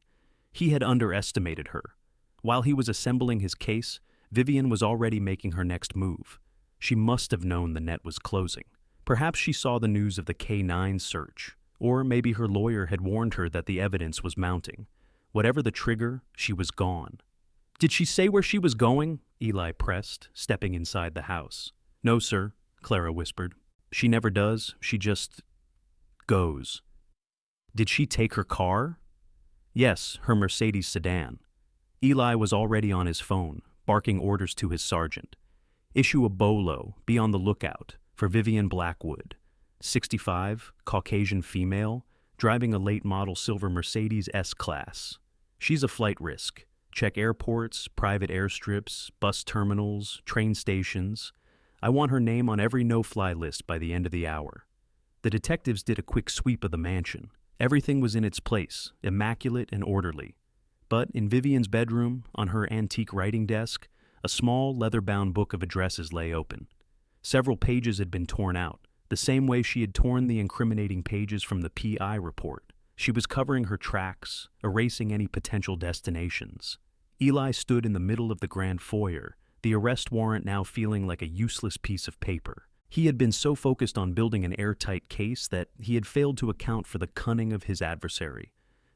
Speaker 1: He had underestimated her. While he was assembling his case, Vivian was already making her next move. She must have known the net was closing. Perhaps she saw the news of the K9 search, or maybe her lawyer had warned her that the evidence was mounting. Whatever the trigger, she was gone. "Did she say where she was going?" Eli pressed, stepping inside the house. "No, sir," Clara whispered. "She never does. She just... goes." "Did she take her car?" "Yes, her Mercedes sedan." Eli was already on his phone, barking orders to his sergeant. "Issue a bolo, be on the lookout, for Vivian Blackwood. 65, Caucasian female, driving a late-model silver Mercedes S-Class. She's a flight risk. Check airports, private airstrips, bus terminals, train stations. I want her name on every no-fly list by the end of the hour." The detectives did a quick sweep of the mansion. Everything was in its place, immaculate and orderly. But in Vivian's bedroom, on her antique writing desk, a small, leather-bound book of addresses lay open. Several pages had been torn out, the same way she had torn the incriminating pages from the PI report. She was covering her tracks, erasing any potential destinations. Eli stood in the middle of the grand foyer, the arrest warrant now feeling like a useless piece of paper. He had been so focused on building an airtight case that he had failed to account for the cunning of his adversary.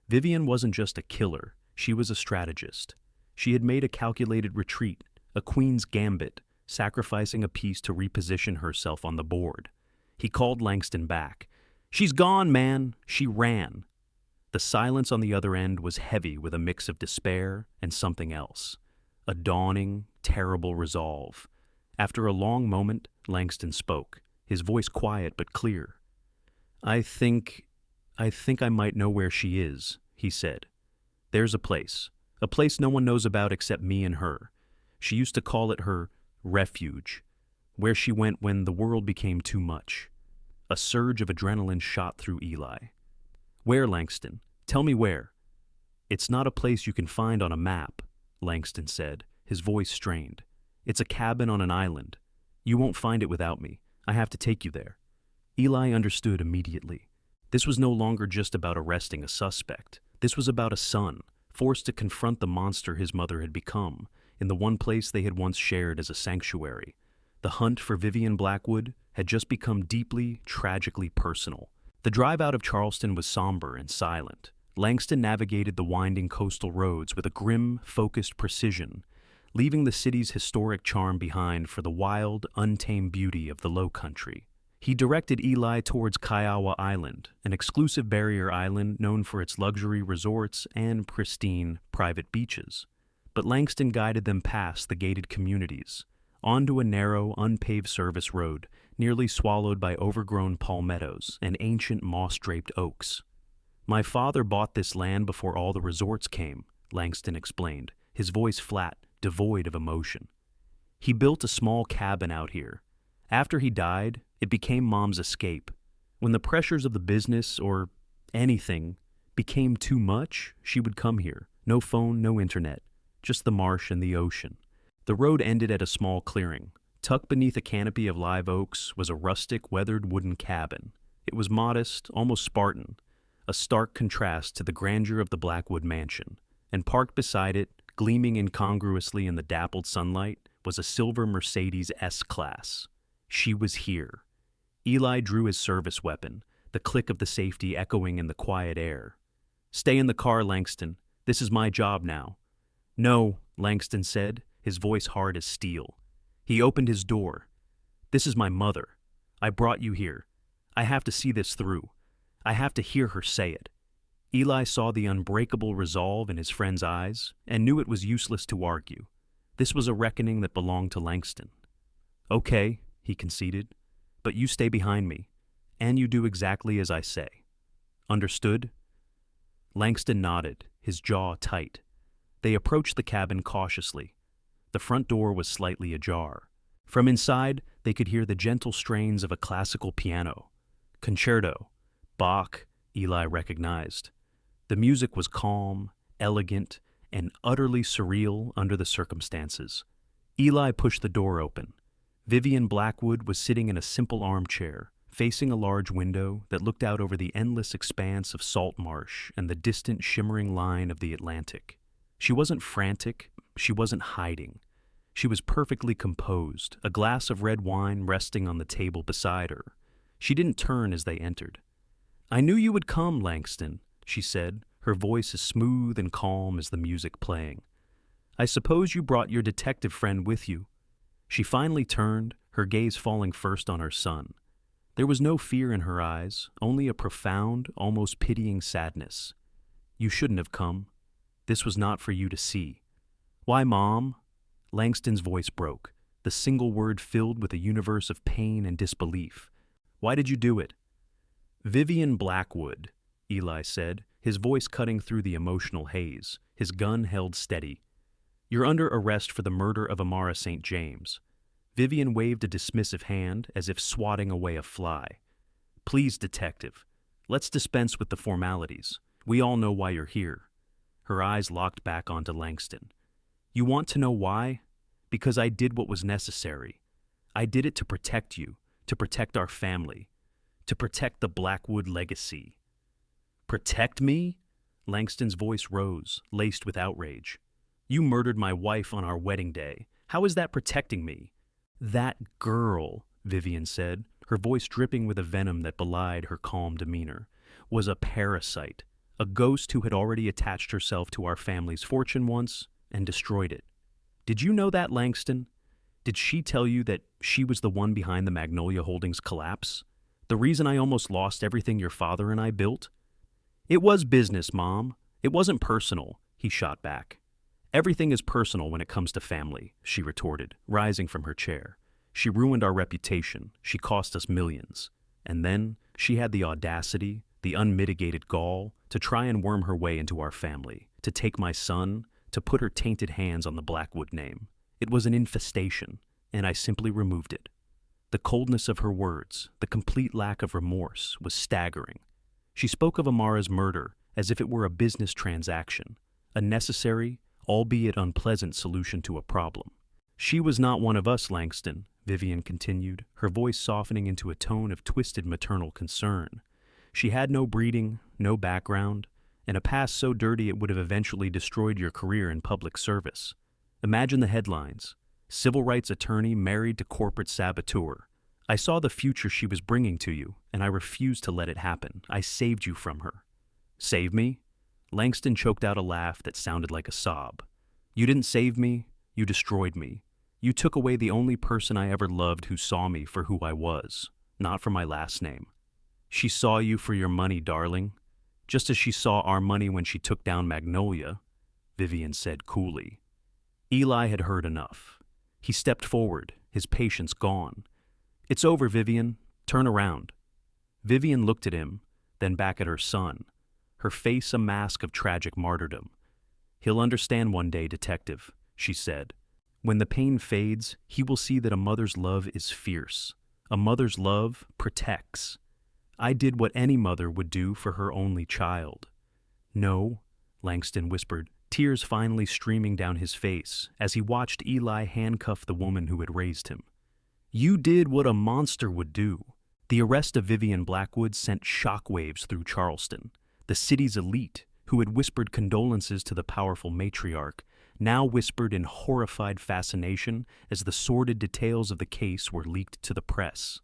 Speaker 1: Vivian wasn't just a killer, she was a strategist. She had made a calculated retreat, a queen's gambit, sacrificing a piece to reposition herself on the board. He called Langston back. "She's gone, man. She ran." The silence on the other end was heavy with a mix of despair and something else. A dawning, terrible resolve. After a long moment, Langston spoke, his voice quiet but clear. I think I might know where she is," he said. "There's a place no one knows about except me and her. She used to call it her refuge, where she went when the world became too much." A surge of adrenaline shot through Eli. "Where, Langston? Tell me where." "It's not a place you can find on a map," Langston said, his voice strained. "It's a cabin on an island. You won't find it without me. I have to take you there." Eli understood immediately. This was no longer just about arresting a suspect. This was about a son, forced to confront the monster his mother had become in the one place they had once shared as a sanctuary. The hunt for Vivian Blackwood had just become deeply, tragically personal. The drive out of Charleston was somber and silent. Langston navigated the winding coastal roads with a grim, focused precision, leaving the city's historic charm behind for the wild, untamed beauty of the Low Country. He directed Eli towards Kiowa Island, an exclusive barrier island known for its luxury resorts and pristine, private beaches. But Langston guided them past the gated communities, onto a narrow, unpaved service road, nearly swallowed by overgrown palmettos and ancient moss-draped oaks. "My father bought this land before all the resorts came," Langston explained, his voice flat, devoid of emotion. "He built a small cabin out here. After he died, it became Mom's escape. When the pressures of the business, or anything, became too much, she would come here. No phone, no internet, just the marsh and the ocean." The road ended at a small clearing. Tucked beneath a canopy of live oaks was a rustic, weathered wooden cabin. It was modest, almost Spartan, a stark contrast to the grandeur of the Blackwood mansion. And parked beside it, gleaming incongruously in the dappled sunlight, was a silver Mercedes S-Class. She was here. Eli drew his service weapon, the click of the safety echoing in the quiet air. "Stay in the car, Langston. This is my job now." "No," Langston said, his voice hard as steel. He opened his door. "This is my mother. I brought you here. I have to see this through. I have to hear her say it." Eli saw the unbreakable resolve in his friend's eyes and knew it was useless to argue. This was a reckoning that belonged to Langston. "Okay," he conceded, "but you stay behind me, and you do exactly as I say. Understood?" Langston nodded, his jaw tight. They approached the cabin cautiously. The front door was slightly ajar. From inside, they could hear the gentle strains of a classical piano. Concerto. Bach, Eli recognized. The music was calm, elegant, and utterly surreal under the circumstances. Eli pushed the door open. Vivian Blackwood was sitting in a simple armchair, facing a large window that looked out over the endless expanse of salt marsh and the distant shimmering line of the Atlantic. She wasn't frantic, she wasn't hiding. She was perfectly composed, a glass of red wine resting on the table beside her. She didn't turn as they entered. "I knew you would come, Langston," she said, her voice as smooth and calm as the music playing. "I suppose you brought your detective friend with you." She finally turned, her gaze falling first on her son. There was no fear in her eyes, only a profound, almost pitying sadness. "You shouldn't have come. This was not for you to see." "Why, Mom?" Langston's voice broke, the single word filled with a universe of pain and disbelief. "Why did you do it?" "Vivian Blackwood," Eli said, his voice cutting through the emotional haze, his gun held steady. "You're under arrest for the murder of Amara St. James." Vivian waved a dismissive hand as if swatting away a fly. "Please, detective, let's dispense with the formalities. We all know why you're here." Her eyes locked back onto Langston. "You want to know why? Because I did what was necessary. I did it to protect you, to protect our family, to protect the Blackwood legacy." "Protect me?" Langston's voice rose, laced with outrage. "You murdered my wife on our wedding day. How is that protecting me?" "That girl," Vivian said, her voice dripping with a venom that belied her calm demeanor, "was a parasite, a ghost who had already attached herself to our family's fortune once and destroyed it. Did you know that, Langston? Did she tell you that she was the one behind the Magnolia Holdings collapse? The reason I almost lost everything your father and I built?" "It was business, Mom. It wasn't personal," he shot back. "Everything is personal when it comes to family," she retorted, rising from her chair. "She ruined our reputation. She cost us millions. And then she had the audacity, the unmitigated gall, to try and worm her way into our family, to take my son, to put her tainted hands on the Blackwood name. It was an infestation, and I simply removed it." The coldness of her words, the complete lack of remorse, was staggering. She spoke of Amara's murder as if it were a business transaction, a necessary, albeit unpleasant solution to a problem. "She was not one of us, Langston," Vivian continued, her voice softening into a tone of twisted maternal concern. "She had no breeding, no background, and a past so dirty it would have eventually destroyed your career in public service. Imagine the headlines. Civil rights attorney married to corporate saboteur. I saw the future she was bringing to you, and I refused to let it happen. I saved you from her. Save me? Langston choked out a laugh that sounded like a sob. You didn't save me, you destroyed me. You took away the only person I ever loved who saw me for who I was, not for my last name. She saw you for your money, darling, just as she saw our money when she took down Magnolia, Vivian said coolly. Eli had heard enough. He stepped forward, his patience gone. It's over, Vivian. Turn around. Vivian looked at him, then back at her son, her face a mask of tragic martyrdom. He'll understand one day, detective, she said. When the pain fades, he will see that a mother's love is fierce. A mother's love protects. I did what any mother would do for her only child. No, Langston whispered, tears finally streaming down his face as he watched Eli handcuff the woman who had raised him. You did what a monster would do. The arrest of Vivian Blackwood sent shockwaves through Charleston. The city's elite, who had whispered condolences to the powerful matriarch, now whispered in horrified fascination as the sordid details of the case were leaked to the press.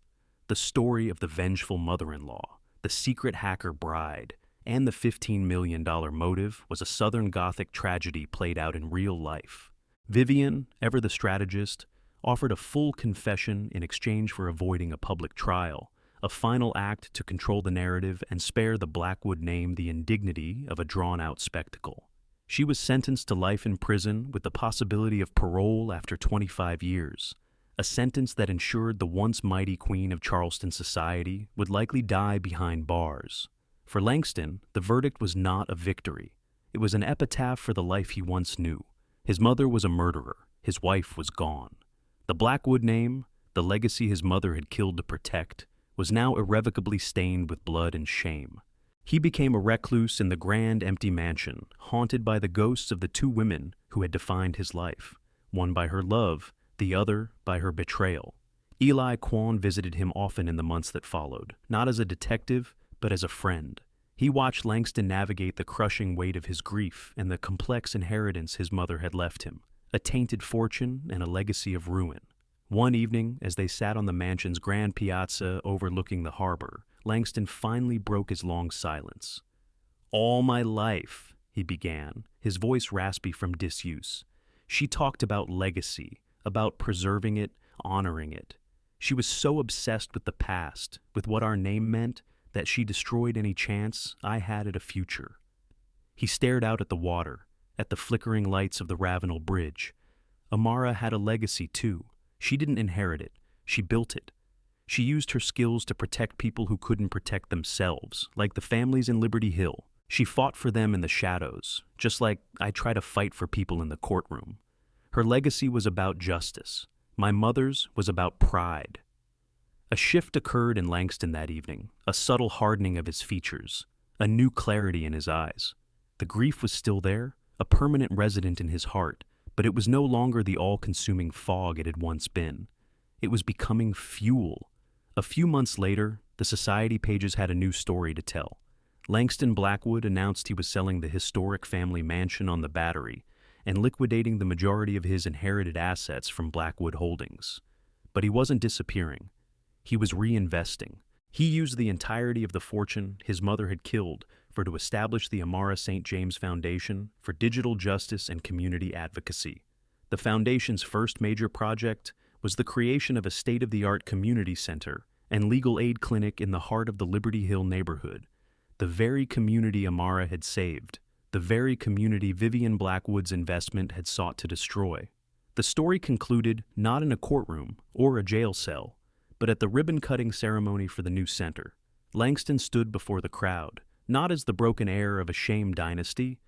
Speaker 1: The story of the vengeful mother-in-law, the secret hacker bride, and the $15 million motive was a Southern Gothic tragedy played out in real life. Vivian, ever the strategist, offered a full confession in exchange for avoiding a public trial, a final act to control the narrative and spare the Blackwood name the indignity of a drawn-out spectacle. She was sentenced to life in prison with the possibility of parole after 25 years, a sentence that ensured the once mighty queen of Charleston society would likely die behind bars. For Langston, the verdict was not a victory. It was an epitaph for the life he once knew. His mother was a murderer. His wife was gone. The Blackwood name, the legacy his mother had killed to protect, was now irrevocably stained with blood and shame. He became a recluse in the grand empty mansion, haunted by the ghosts of the two women who had defined his life, one by her love, the other by her betrayal. Eli Quan visited him often in the months that followed, not as a detective, but as a friend. He watched Langston navigate the crushing weight of his grief and the complex inheritance his mother had left him, a tainted fortune and a legacy of ruin. One evening, as they sat on the mansion's grand piazza overlooking the harbor, Langston finally broke his long silence. All my life, he began, his voice raspy from disuse. She talked about legacy, about preserving it, honoring it. She was so obsessed with the past, with what our name meant, that she destroyed any chance I had at a future. He stared out at the water, at the flickering lights of the Ravenel Bridge. Amara had a legacy too. She didn't inherit it. She built it. She used her skills to protect people who couldn't protect themselves, like the families in Liberty Hill. She fought for them in the shadows, just like I try to fight for people in the courtroom. Her legacy was about justice. My mother's was about pride. A shift occurred in Langston that evening, a subtle hardening of his features, a new clarity in his eyes. The grief was still there, a permanent resident in his heart, but it was no longer the all-consuming fog it had once been. It was becoming fuel. A few months later, the society pages had a new story to tell. Langston Blackwood announced he was selling the historic family mansion on the Battery and liquidating the majority of his inherited assets from Blackwood Holdings. But he wasn't disappearing. He was reinvesting. He used the entirety of the fortune his mother had killed to establish the Amara St. James Foundation for digital justice and community advocacy. The foundation's first major project was the creation of a state-of-the-art community center and legal aid clinic in the heart of the Liberty Hill neighborhood, the very community Amara had saved, the very community Vivian Blackwood's investment had sought to destroy. The story concluded not in a courtroom or a jail cell, but at the ribbon-cutting ceremony for the new center. Langston stood before the crowd, not as the broken heir of a shamed dynasty,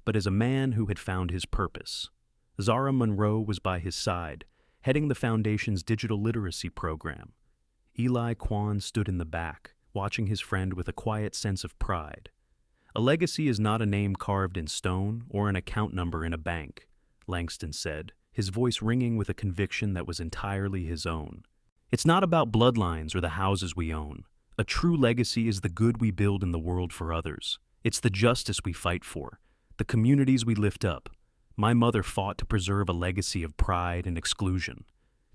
Speaker 1: but as a man who had found his purpose. Zara Monroe was by his side, heading the Foundation's digital literacy program. Eli Quan stood in the back, watching his friend with a quiet sense of pride. A legacy is not a name carved in stone or an account number in a bank, Langston said, his voice ringing with a conviction that was entirely his own. It's not about bloodlines or the houses we own. A true legacy is the good we build in the world for others. It's the justice we fight for, the communities we lift up. My mother fought to preserve a legacy of pride and exclusion.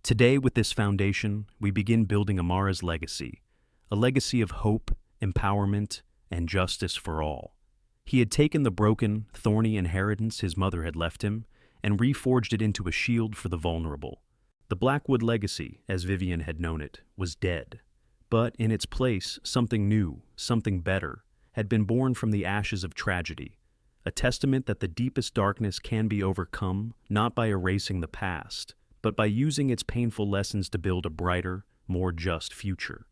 Speaker 1: Today, with this foundation, we begin building Amara's legacy, a legacy of hope, empowerment, and justice for all. He had taken the broken, thorny inheritance his mother had left him and reforged it into a shield for the vulnerable. The Blackwood legacy, as Vivian had known it, was dead. But in its place, something new, something better, had been born from the ashes of tragedy, a testament that the deepest darkness can be overcome not by erasing the past, but by using its painful lessons to build a brighter, more just future.